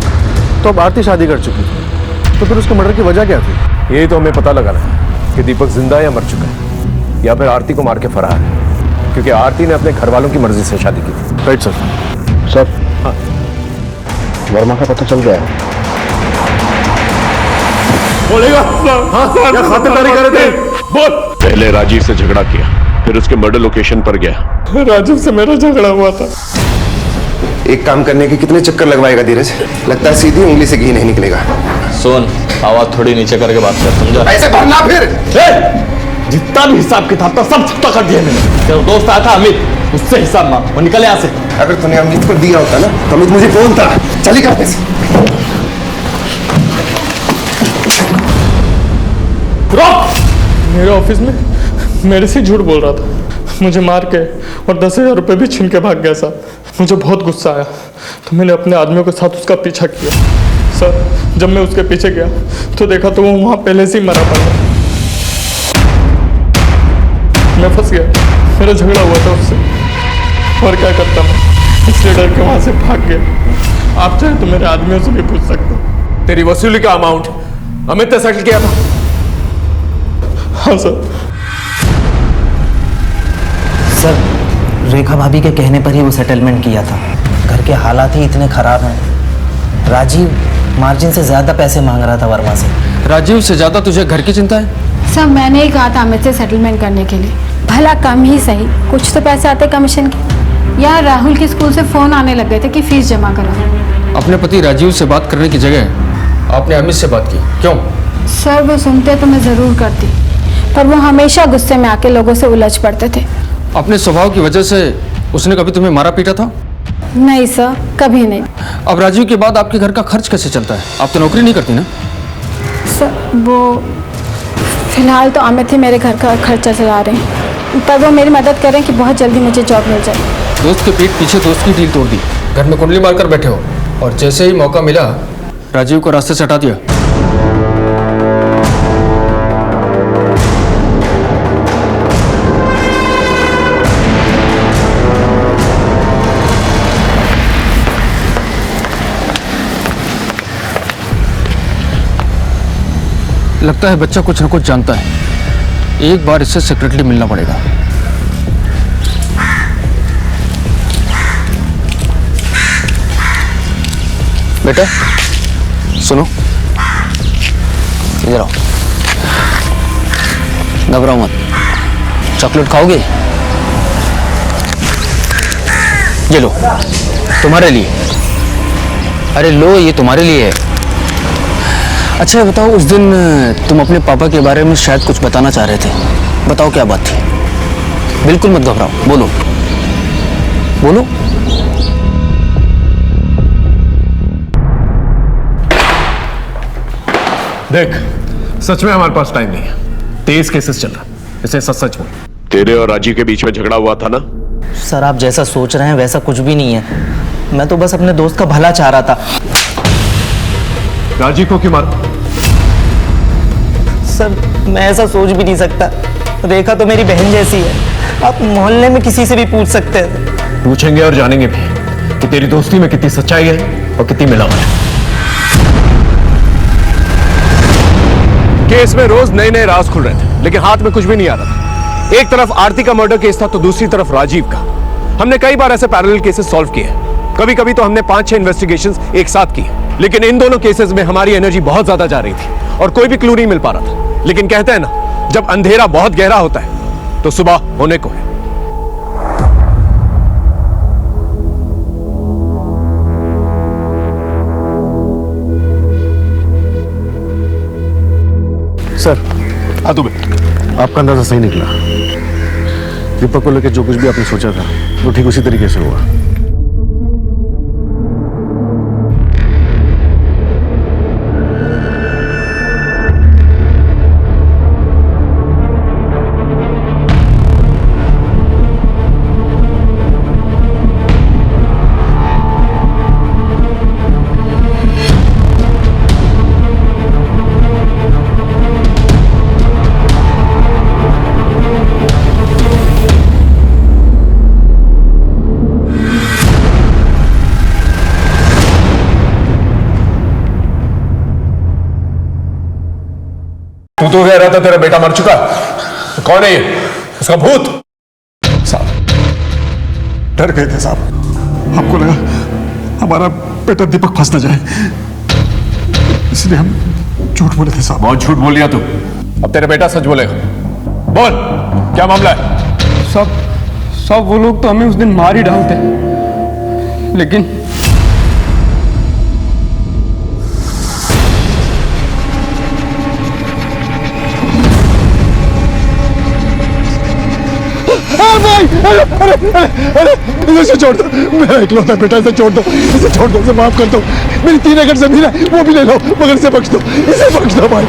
Speaker 9: तो अब आरती शादी कर चुकी थी, तो फिर उसके मर्डर की वजह क्या थी?
Speaker 14: यही तो हमें पता लगाना है कि दीपक जिंदा है या मर चुका है, या फिर आरती को मार के फरार है, क्योंकि आरती ने अपने घर वालों की मर्जी से शादी की थी।
Speaker 9: Right sir.
Speaker 8: सर हाँ, वर्मा का पता चल गया है।
Speaker 14: बोलेगा? हाँ, क्या खातिरदारी कर रहे थे? बोल।
Speaker 12: पहले राजीव से झगड़ा किया, फिर उसके मर्डर लोकेशन पर गया।
Speaker 14: राजीव से मेरा झगड़ा हुआ था।
Speaker 22: एक काम करने के कितने चक्कर लगवाएगा धीरज? लगता है सीधी उंगली से घी नहीं निकलेगा।
Speaker 21: सुन, आवाज थोड़ी नीचे करके बात कर, समझा?
Speaker 22: ऐसे भागना फिर।
Speaker 21: जितना भी हिसाब किताब था सब छुट्टा कर दिया मैंने। तेरा दोस्त आया था अमित, उससे हिसाब मांग और निकल यहाँ से।
Speaker 22: अगर तूने अमित को दिया होता ना तो अमित मुझे बोलता। चली करते से।
Speaker 16: मेरे ऑफिस में मेरे से झूठ बोल रहा था, मुझे मार के और 10,000 रुपये भी छीन के भाग गया साहब। मुझे बहुत गुस्सा आया तो मैंने अपने आदमियों के साथ उसका पीछा किया। सर जब मैं उसके पीछे गया तो देखा तो वो वहाँ पहले से ही मरा पड़ा। मैं फंस गया, मेरा झगड़ा हुआ था उससे, और क्या करता मैं, इसलिए डर के वहाँ से भाग गया। आप चाहे तो मेरे आदमियों से भी पूछ सकते हो।
Speaker 14: तेरी वसूली का अमाउंट अमित ने सेटल किया था?
Speaker 16: हाँ सर।
Speaker 13: सर रेखा भाभी के कहने पर ही वो सेटलमेंट किया था। घर के हालात ही इतने खराब हैं। राजीव मार्जिन से ज्यादा पैसे मांग रहा था वर्मा से।
Speaker 7: राजीव से ज्यादा तुझे घर की चिंता है?
Speaker 23: सर मैंने ही कहा था अमित से सेटलमेंट करने के लिए, भला कम ही सही कुछ तो पैसे आते कमीशन के। यार राहुल के स्कूल से फोन आने लग गए थे कि फीस जमा करो।
Speaker 7: अपने पति राजीव से बात करने की जगह आपने अमित से बात की, क्यों?
Speaker 23: सर वो सुनते तो मैं जरूर करती, पर वो हमेशा गुस्से में आके लोगों से उलझ पड़ते थे।
Speaker 7: अपने स्वभाव की वजह से उसने कभी तुम्हें मारा पीटा था?
Speaker 23: नहीं सर, कभी नहीं।
Speaker 7: अब राजीव के बाद आपके घर का खर्च कैसे चलता है? आप तो नौकरी नहीं करती ना?
Speaker 23: सर वो फिलहाल तो अमित ही मेरे घर का खर्चा चला रहे हैं, पर वो मेरी मदद करें कि बहुत जल्दी मुझे जॉब मिल जाए।
Speaker 7: दोस्त के पीठ पीछे दोस्त की डील तोड़ दी, घर में कुंडली मारकर बैठे हो, और जैसे ही मौका मिला राजीव को रास्ते से हटा दिया। लगता है बच्चा कुछ न कुछ जानता है। एक बार इससे सेक्रेटली मिलना पड़ेगा।
Speaker 11: बेटा सुनो, इधर आओ। घबराओ मत। चॉकलेट खाओगे? ये लो, तुम्हारे लिए।
Speaker 7: अरे लो, ये तुम्हारे लिए है। अच्छा बताओ, उस दिन तुम अपने पापा के बारे में शायद कुछ बताना चाह रहे थे। बताओ क्या बात थी। बिल्कुल मत घबराओ, बोलो बोलो।
Speaker 14: देख, सच में हमारे पास टाइम नहीं है। 23 केसेस चल रहा, इसे सच सच बोल। तेरे और राजीव के बीच में झगड़ा हुआ था ना?
Speaker 13: सर आप जैसा सोच रहे हैं वैसा कुछ भी नहीं है। मैं तो बस अपने दोस्त का भला चाह रहा था।
Speaker 14: राजीव को क्यों मारा?
Speaker 13: सर मैं ऐसा सोच भी नहीं सकता। रेखा तो मेरी बहन जैसी है। आप मोहल्ले में किसी से भी पूछ सकते हैं।
Speaker 14: पूछेंगे और जानेंगे भी कि तेरी दोस्ती में कितनी सच्चाई है और कितनी मिलावट है। केस में रोज नए नए राज खुल रहे थे, लेकिन हाथ में कुछ भी नहीं आ रहा था। एक तरफ आरती का मर्डर केस था तो दूसरी तरफ राजीव का। हमने कई बार ऐसे पैरेलल केसेस सॉल्व किए हैं। कभी कभी तो हमने 5-6 इन्वेस्टिगेशंस एक साथ किए, लेकिन इन दोनों केसेस में हमारी एनर्जी बहुत ज्यादा जा रही थी और कोई भी क्लू नहीं मिल पा रहा था। लेकिन कहते हैं ना, जब अंधेरा बहुत गहरा होता है तो सुबह होने को है।
Speaker 9: सर दुबे, आपका अंदाजा सही निकला। दीपक को लेकर जो कुछ भी आपने सोचा था वो ठीक उसी तरीके से हुआ।
Speaker 14: तू तो कह रहा था तेरा बेटा मर चुका। कौन है ये? उसका भूत?
Speaker 9: साहब डर गए थे साहब। हमको लगा हमारा बेटा दीपक फंस न जाए, इसलिए हम झूठ बोले थे साहब।
Speaker 14: बहुत झूठ बोल लिया तू। अब तेरा बेटा सच बोलेगा। बोल, क्या मामला है?
Speaker 16: सब वो लोग तो हमें उस दिन मार ही डालते, लेकिन
Speaker 9: अरे इसे छोड़ दो, मेरा इकलौता बेटा, इसे छोड़ दो, इसे छोड़ दो, इसे माफ कर दो। मेरी 3 एकड़ जमीन है वो भी ले लो, मगर इसे बख्श दो, इसे बख्श दो भाई।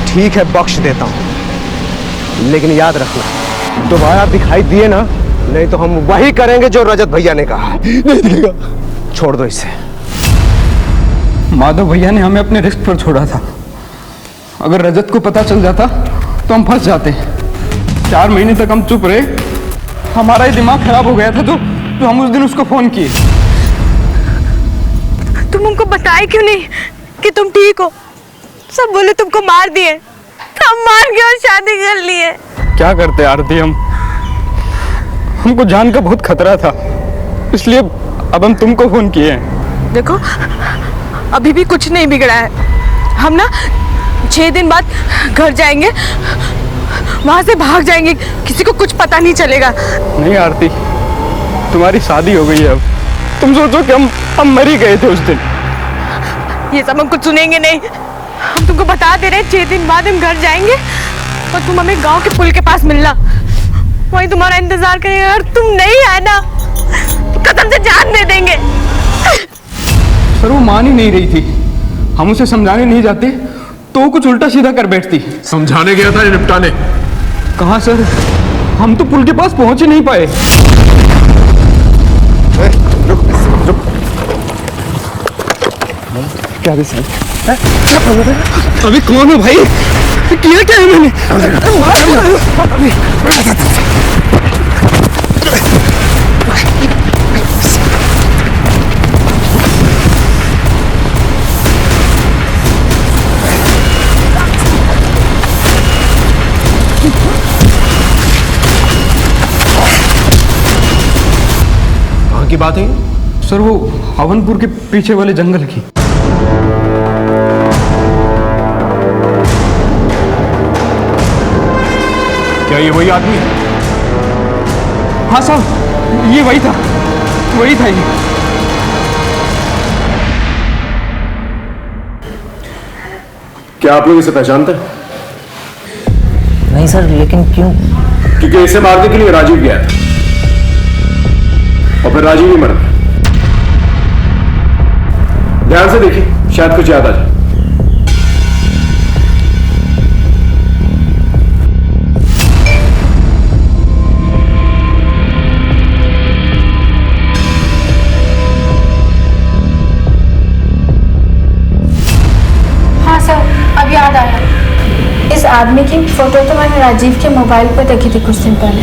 Speaker 6: ठीक है बख्श देता हूं, लेकिन याद रखना दोबारा दिखाई दिए ना, नहीं तो हम वही करेंगे जो रजत भैया ने कहा।
Speaker 9: नहीं दिखेगा।
Speaker 6: छोड़ दो इसे।
Speaker 16: माधव भैया ने हमें अपने रिस्क पर छोड़ा था। अगर रजत को पता चल जाता तो हम फंस जाते। 4 महीने तक हम चुप रहे, हमारा ही दिमाग खराब हो गया था तो हम उस दिन उसको फोन किए।
Speaker 4: तुम उनको बताए क्यों नहीं कि तुम ठीक हो? सब बोले तुमको मार दिए, हम मार के और शादी कर लिए।
Speaker 16: क्या करते आरती, हमको जान का बहुत खतरा था, इसलिए अब हम तुमको फोन किए हैं।
Speaker 4: देखो अभी भी कुछ नहीं बिगड़ा है। हम ना 6 दिन बाद घर जाएंगे, वहां से भाग जाएंगे, किसी को कुछ पता नहीं चलेगा।
Speaker 16: नहीं आरती, तुम्हारी शादी हो गई है अब। तुम सोचो कि हम मर ही गए थे उस दिन।
Speaker 4: ये सब हम कुछ सुनेंगे नहीं। हम तुमको बता दे रहे हैं 6 दिन बाद हम घर जाएंगे और तुम हमें गांव के पुल के पास मिलना, वहीं तुम्हारा इंतजार करेंगे। अगर तुम नहीं आए ना तो कसम से जान दे देंगे।
Speaker 16: सर वो मान ही नहीं रही थी, हम उसे समझाने नहीं जाते तो वो कुछ उल्टा सीधा कर बैठती।
Speaker 14: समझाने गया था या निपटाने?
Speaker 16: कहाँ सर, हम तो पुल के पास पहुंच ही नहीं पाए।
Speaker 9: क्या भी सही?
Speaker 16: अभी कौन है भाई? किया क्या है मैंने?
Speaker 14: कहाँ की बात है?
Speaker 16: सर वो हवनपुर के पीछे वाले जंगल की।
Speaker 14: क्या ये वही आदमी है?
Speaker 16: हाँ साहब, ये वही था ये।
Speaker 9: क्या आप लोग इसे पहचानते हैं?
Speaker 13: नहीं सर, लेकिन क्यों?
Speaker 9: क्योंकि इसे मारने के लिए राजीव गया था और फिर राजीव ही मर गया। ध्यान से देखिए, शायद कुछ याद आ जाए।
Speaker 23: हाँ सर, अब याद आया। इस आदमी की फोटो तो मैंने राजीव के मोबाइल पर देखी थी कुछ दिन पहले।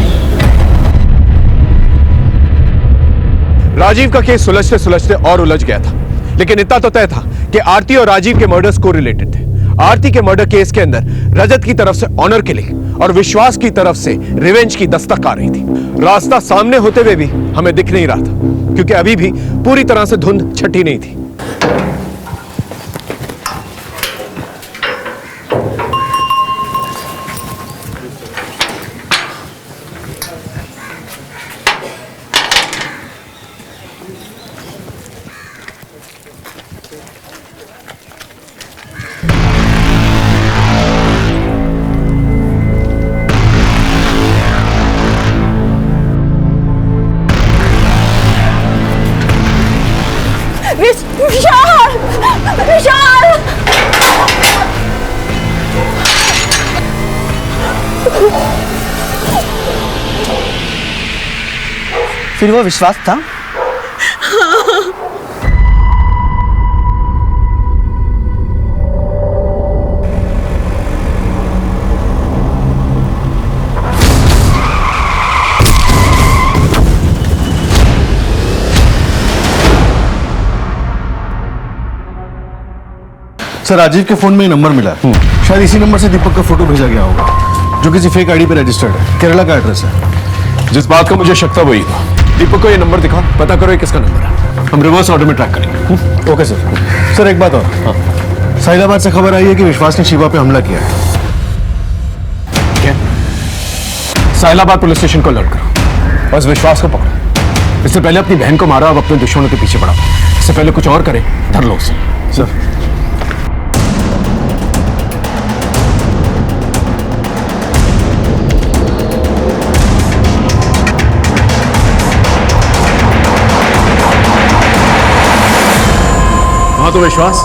Speaker 14: राजीव का केस सुलझते सुलझते और उलझ गया था, लेकिन इतना तो तय था कि आरती और राजीव के मर्डर्स को रिलेटेड थे। आरती के मर्डर केस के अंदर रजत की तरफ से ऑनर किलिंग और विश्वास की तरफ से रिवेंज की दस्तक आ रही थी। रास्ता सामने होते हुए भी हमें दिख नहीं रहा था, क्योंकि अभी भी पूरी तरह से धुंध छटी नहीं थी।
Speaker 4: विशाल! विशाल!
Speaker 6: फिर वो विश्वास था?
Speaker 9: सर, राजीव के फोन में ये नंबर मिला। शायद इसी नंबर से दीपक का फोटो भेजा गया होगा, जो किसी फेक आईडी पे रजिस्टर्ड है। केरला का एड्रेस है।
Speaker 14: जिस बात का मुझे शक था वही। दीपक को ये नंबर दिखाओ, पता करो ये किसका नंबर है। हम रिवर्स ऑर्डर में ट्रैक करेंगे।
Speaker 9: Okay sir. सर, एक बात और। साइदाबाद से खबर आई है कि विश्वास ने शिवा पे हमला किया है।
Speaker 14: क्या? साइलाबाद पुलिस स्टेशन को अलर्ट करो, बस विश्वास को पकड़ो। इससे पहले अपनी बहन को मारा, अब अपने दुश्मनों के पीछे पड़ा। इससे पहले कुछ और करे, धर लो उसे।
Speaker 9: सर,
Speaker 14: तो विश्वास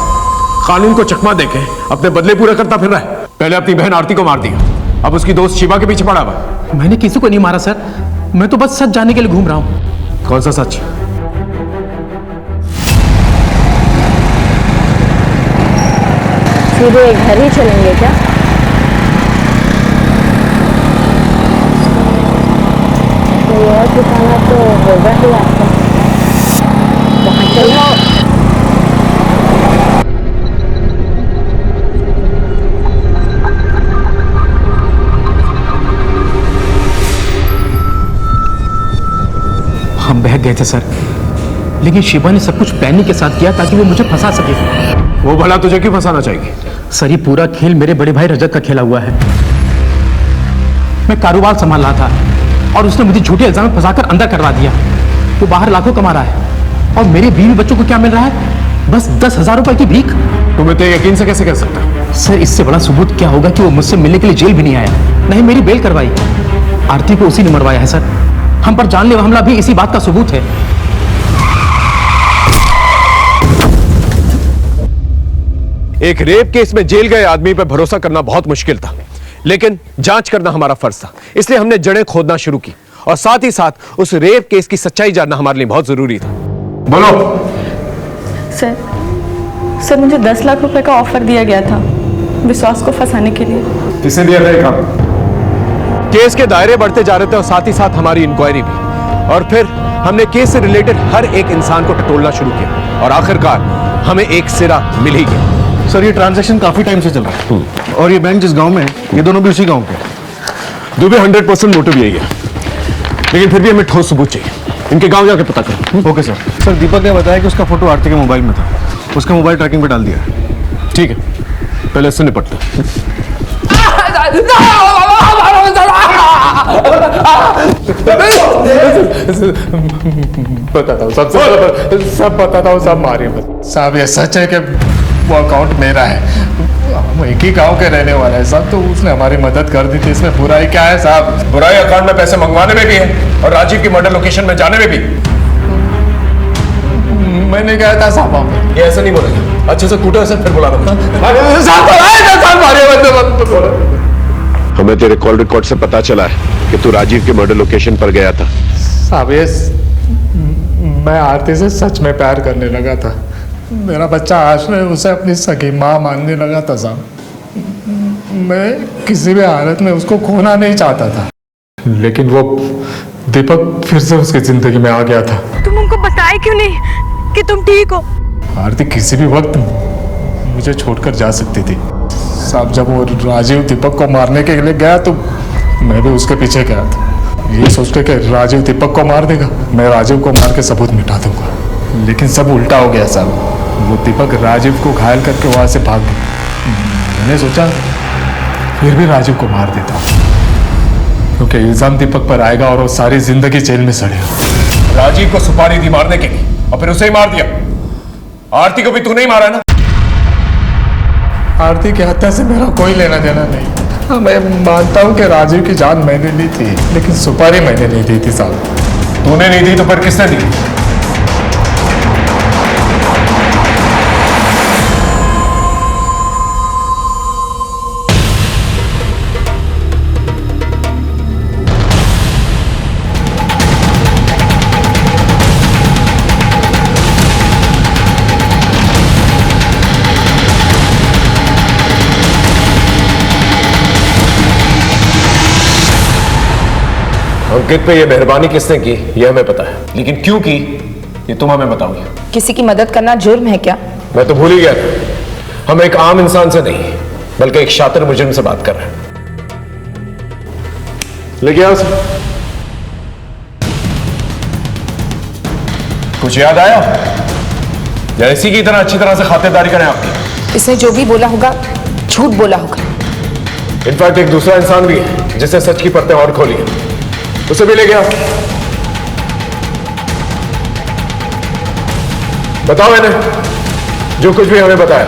Speaker 14: कानून को चकमा देके अपने बदले पूरा करता फिर रहा है। पहले अपनी बहन आरती को मार दिया, अब उसकी दोस्त शिवा के पीछे पड़ा हुआ।
Speaker 13: मैंने किसी को नहीं मारा सर, मैं तो बस सच जानने के लिए घूम रहा हूँ।
Speaker 9: कौन सा सच?
Speaker 23: सीधे घर ही चलेंगे क्या? कोई और ठिकाना तो होगा ही आपका, वहाँ चलो।
Speaker 13: हम बहक गए थे सर, लेकिन शिवा ने सब कुछ प्लानिंग के साथ किया ताकि वो मुझे फंसा सके।
Speaker 14: वो भला तुझे क्यों फंसाना चाहिए?
Speaker 13: सर, ये पूरा खेल मेरे बड़े भाई रजत का खेला हुआ है। मैं कारोबार संभाल रहा था और उसने मुझे झूठे इल्जाम में फंसाकर अंदर करवा दिया। वो बाहर लाखों कमा रहा है और मेरे बीवी बच्चों को क्या मिल रहा है? बस 10,000 रुपए की भीख।
Speaker 14: तुम इतने यकीन से कैसे कह सकता?
Speaker 13: सर, इससे बड़ा सबूत क्या होगा कि वो मुझसे मिलने के लिए जेल भी नहीं आया, नहीं मेरी बेल करवाई। आरती को उसी ने मरवाया है सर। हम पर जानलेवा हमला भी इसी बात का सबूत है।
Speaker 14: एक रेप केस में जेल गए आदमी पर भरोसा करना बहुत मुश्किल था, लेकिन जांच करना हमारा फर्ज था। इसलिए हमने जड़ें खोदना शुरू की और साथ ही साथ उस रेप केस की सच्चाई जानना हमारे लिए बहुत जरूरी था। बोलो।
Speaker 23: सर, मुझे 10 लाख रुपए का ऑफर दिया गया था विश्वास को फंसाने के लिए।
Speaker 14: किसने दिया था ये काम? केस के दायरे बढ़ते जा रहे थे और साथ ही साथ हमारी इंक्वायरी भी, और फिर हमने केस से रिलेटेड हर एक इंसान को टटोलना शुरू किया और आखिरकार हमें एक सिरा मिल ही गया।
Speaker 9: सर, ये ट्रांजैक्शन काफी टाइम से चल रहा है और ये बैंक जिस गांव में है, ये दोनों भी उसी गांव के हैं।
Speaker 14: दुबे 100% मोटिव यही है, लेकिन फिर भी हमें ठोस सबूत चाहिए। इनके गांव जाके पता करो।
Speaker 9: Okay sir. सर, दीपक ने बताया कि उसका फोटो आरती के मोबाइल में था, उसका मोबाइल ट्रैकिंग पे डाल दिया।
Speaker 14: ठीक है, पहले इससे निपटते हैं।
Speaker 16: बताता हूँ सब बताता हूँ, सब मारिए मत साहब। ये सच है कि वो अकाउंट मेरा है,
Speaker 19: हम एक ही गांव के रहने वाले हैं साहब, तो उसने हमारी मदद कर दी थी, इसमें बुराई क्या है साहब?
Speaker 14: बुराई अकाउंट में पैसे मंगवाने में भी है और राजीव की मर्डर लोकेशन में जाने में भी।
Speaker 19: मैंने कहा था साहब,
Speaker 14: ये ऐसा नहीं बोलेगा, अच्छे से कूटो ऐसे फिर बुलाना। हमें तेरे कॉल रिकॉर्ड से पता चला है कि तू राजीव के मर्डर लोकेशन पर गया था।
Speaker 19: साहब मैं आरती से सच में प्यार करने लगा था। मेरा बच्चा आश्रय उसे अपनी सगी माँ मानने लगा था साहब। मैं किसी भी हालत में उसको खोना नहीं चाहता था, लेकिन वो दीपक फिर से उसकी जिंदगी में आ गया था।
Speaker 23: तुम उनको बताए क्यों नहीं कि तुम ठीक हो?
Speaker 19: आरती किसी भी वक्त मुझे छोड़कर जा सकती थी साहब। जब वो राजीव दीपक को मारने के लिए गया तो मैं भी उसके पीछे गया था, ये सोच के कि राजीव दीपक को मार देगा, मैं राजीव को मार के सबूत मिटा दूंगा। लेकिन सब उल्टा हो गया साहब। वो दीपक राजीव को घायल करके वहां से भाग गया। मैंने सोचा फिर भी राजीव को मार देता, क्योंकि इल्जाम दीपक पर आएगा और वो सारी जिंदगी जेल में सड़ेगा।
Speaker 14: राजीव को सुपारी दी मारने के लिए और फिर उसे ही मार दिया। आरती को भी तू नहीं मारा ना?
Speaker 19: आरती की हत्या से मेरा कोई लेना देना नहीं। हाँ, मैं मानता हूँ कि राजीव की जान मैंने ली थी, लेकिन सुपारी मैंने नहीं दी थी साहब।
Speaker 14: तूने नहीं दी तो फिर किसने दी? अंकित पे ये मेहरबानी किसने की ये हमें पता है, लेकिन क्यों की ये तुम हमें बताओगे।
Speaker 10: किसी की मदद करना जुर्म है क्या?
Speaker 14: मैं तो भूल ही गया था। हम एक आम इंसान से नहीं बल्कि एक शातिर मुजरिम से बात कर रहे हैं। लेके आओ उसे। कुछ याद आया या इसी की तरह अच्छी तरह से खातिरदारी करें आपकी?
Speaker 10: इसने जो भी बोला होगा झूठ बोला होगा।
Speaker 14: इनफैक्ट एक दूसरा इंसान भी है जिसने सच की परतें और खोली है, उसे भी ले गया। बताओ इन्हें जो कुछ भी हमें बताया।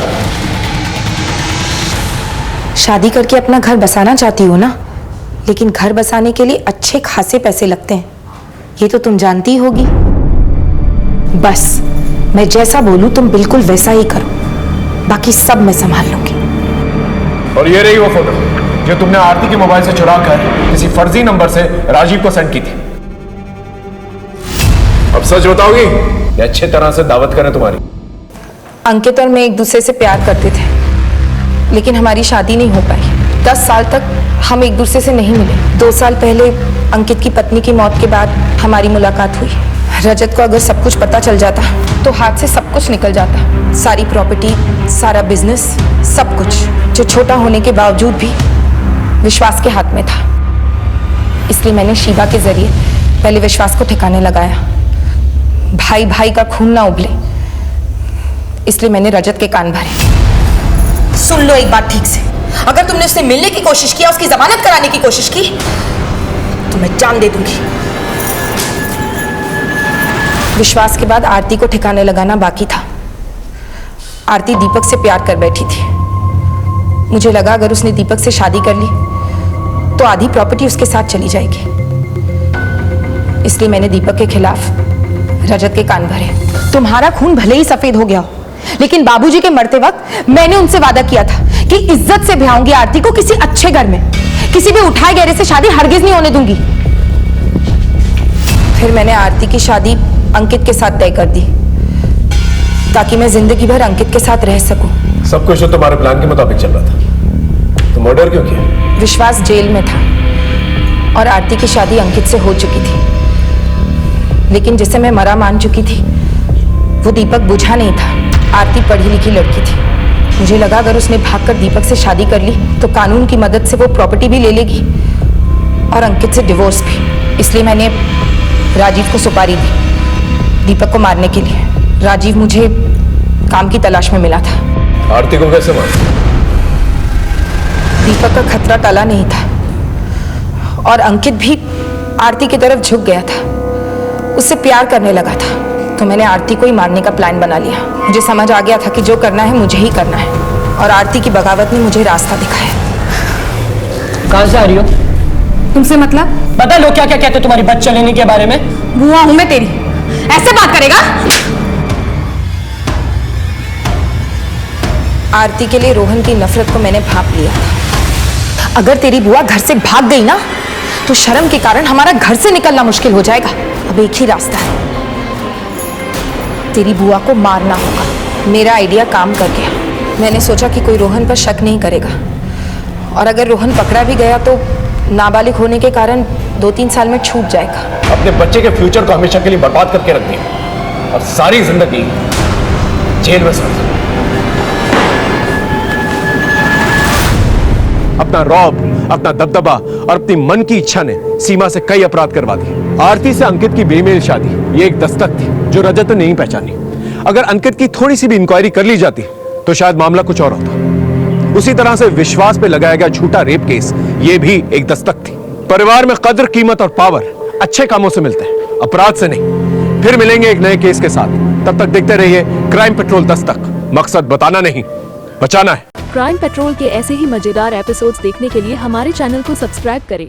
Speaker 10: शादी करके अपना घर बसाना चाहती हो ना, लेकिन घर बसाने के लिए अच्छे खासे पैसे लगते हैं, ये तो तुम जानती होगी। बस मैं जैसा बोलूं तुम बिल्कुल वैसा ही करो, बाकी सब मैं संभाल लूंगी।
Speaker 14: और ये रही वो फोटो जो तुमने आरती के मोबाइल से चुरा कर किसी फर्जी नंबर से राजीव को सेंड की थी। अब सच बताओगी या अच्छी तरह से दावत करें तुम्हारी?
Speaker 10: अंकित और मैं एक दूसरे से प्यार करते थे, लेकिन हमारी शादी नहीं हो पाई। 10 साल तक हम एक दूसरे से नहीं मिले। 2 साल पहले अंकित की पत्नी की मौत के बाद हमारी मुलाकात हुई। रजत को अगर सब कुछ पता चल जाता तो हाथ से सब कुछ निकल जाता, सारी प्रॉपर्टी, सारा बिजनेस, सब कुछ जो छोटा होने के बावजूद भी विश्वास के हाथ में था। इसलिए मैंने शीबा के जरिए पहले विश्वास को ठिकाने लगाया। भाई भाई का खून ना उबले, इसलिए मैंने रजत के कान भरे।
Speaker 1: सुन लो एक बात ठीक से, अगर तुमने उससे मिलने की कोशिश की, उसकी जमानत कराने की कोशिश की तो मैं जान दे दूंगी।
Speaker 10: विश्वास के बाद आरती को ठिकाने लगाना बाकी था। आरती दीपक से प्यार कर बैठी थी। मुझे लगा अगर उसने दीपक से शादी कर ली तो आधी प्रॉपर्टी उसके साथ चली जाएगी, इसलिए मैंने दीपक के खिलाफ रजत के कान भरे। तुम्हारा खून भले ही सफेद हो गया हो, लेकिन बाबूजी के मरते वक्त मैंने उनसे वादा किया था कि इज्जत से ब्याहूंगी आरती को किसी अच्छे घर में, किसी भी उठाए गहरे से शादी हरगिज नहीं होने दूंगी। फिर मैंने आरती की शादी अंकित के साथ तय कर दी, ताकि मैं जिंदगी भर अंकित के साथ रह सकूं।
Speaker 14: सब कुछ तो तुम्हारे प्लान के मुताबिक चल रहा था, तो मर्डर क्यों किया?
Speaker 10: विश्वास जेल में था और आरती की शादी अंकित से हो चुकी थी, लेकिन जिसे मैं मरा मान चुकी थी वो दीपक बुझा नहीं था। आरती पढ़ी लिखी लड़की थी। मुझे लगा अगर उसने भागकर दीपक से शादी कर ली तो कानून की मदद से वो प्रॉपर्टी भी ले लेगी और अंकित से डिवोर्स भी। इसलिए मैंने राजीव को सुपारी दी दीपक को मारने के लिए। राजीव मुझे काम की तलाश में मिला था।
Speaker 14: आरती को कैसे मारा?
Speaker 10: दीपक का खतरा टला नहीं था और अंकित भी आरती की तरफ झुक गया था, उससे प्यार करने लगा था। तो मैंने आरती को ही मारने का प्लान बना लिया। मुझे समझ आ गया था कि जो करना है मुझे ही करना है। और आरती की बगावत ने मुझे रास्ता दिखाया।
Speaker 13: कहाँ से आ रही हो?
Speaker 10: तुमसे मतलब?
Speaker 13: पता है लोग क्या क्या कहते तुम्हारी बच्चा लेने के बारे में?
Speaker 10: बुआ हूं मैं तेरी, ऐसे बात करेगा? आरती के लिए रोहन की नफरत को मैंने भांप लिया था। अगर तेरी बुआ घर से भाग गई ना तो शर्म के कारण हमारा घर से निकलना मुश्किल हो जाएगा। अब एक ही रास्ता है, तेरी बुआ को मारना होगा। मेरा आइडिया काम कर गया। मैंने सोचा कि कोई रोहन पर शक नहीं करेगा, और अगर रोहन पकड़ा भी गया तो नाबालिग होने के कारण 2-3 साल में छूट जाएगा।
Speaker 14: अपने बच्चे के फ्यूचर को हमेशा के लिए बर्बाद करके रख दिया और सारी जिंदगी जेल में सड़। अपना रौब, अपना दबदबा और अपनी मन की इच्छा ने सीमा से कई अपराध करवा दिए। आरती से अंकित की बेमेल शादी ये एक दस्तक थी जो रजत ने नहीं पहचानी। अगर अंकित की थोड़ी सी भी इंक्वायरी कर ली जाती तो शायद मामला कुछ और होता। उसी तरह से विश्वास पे लगाया गया झूठा रेप केस ये भी एक दस्तक थी। परिवार में कद्र, कीमत और पावर अच्छे कामों से मिलते हैं, अपराध से नहीं। फिर मिलेंगे एक नए केस के साथ। तब तक देखते रहिए क्राइम पेट्रोल दस्तक। मकसद बताना नहीं, बचाना है।
Speaker 5: क्राइम पेट्रोल के ऐसे ही मजेदार एपिसोड्स देखने के लिए हमारे चैनल को सब्सक्राइब करें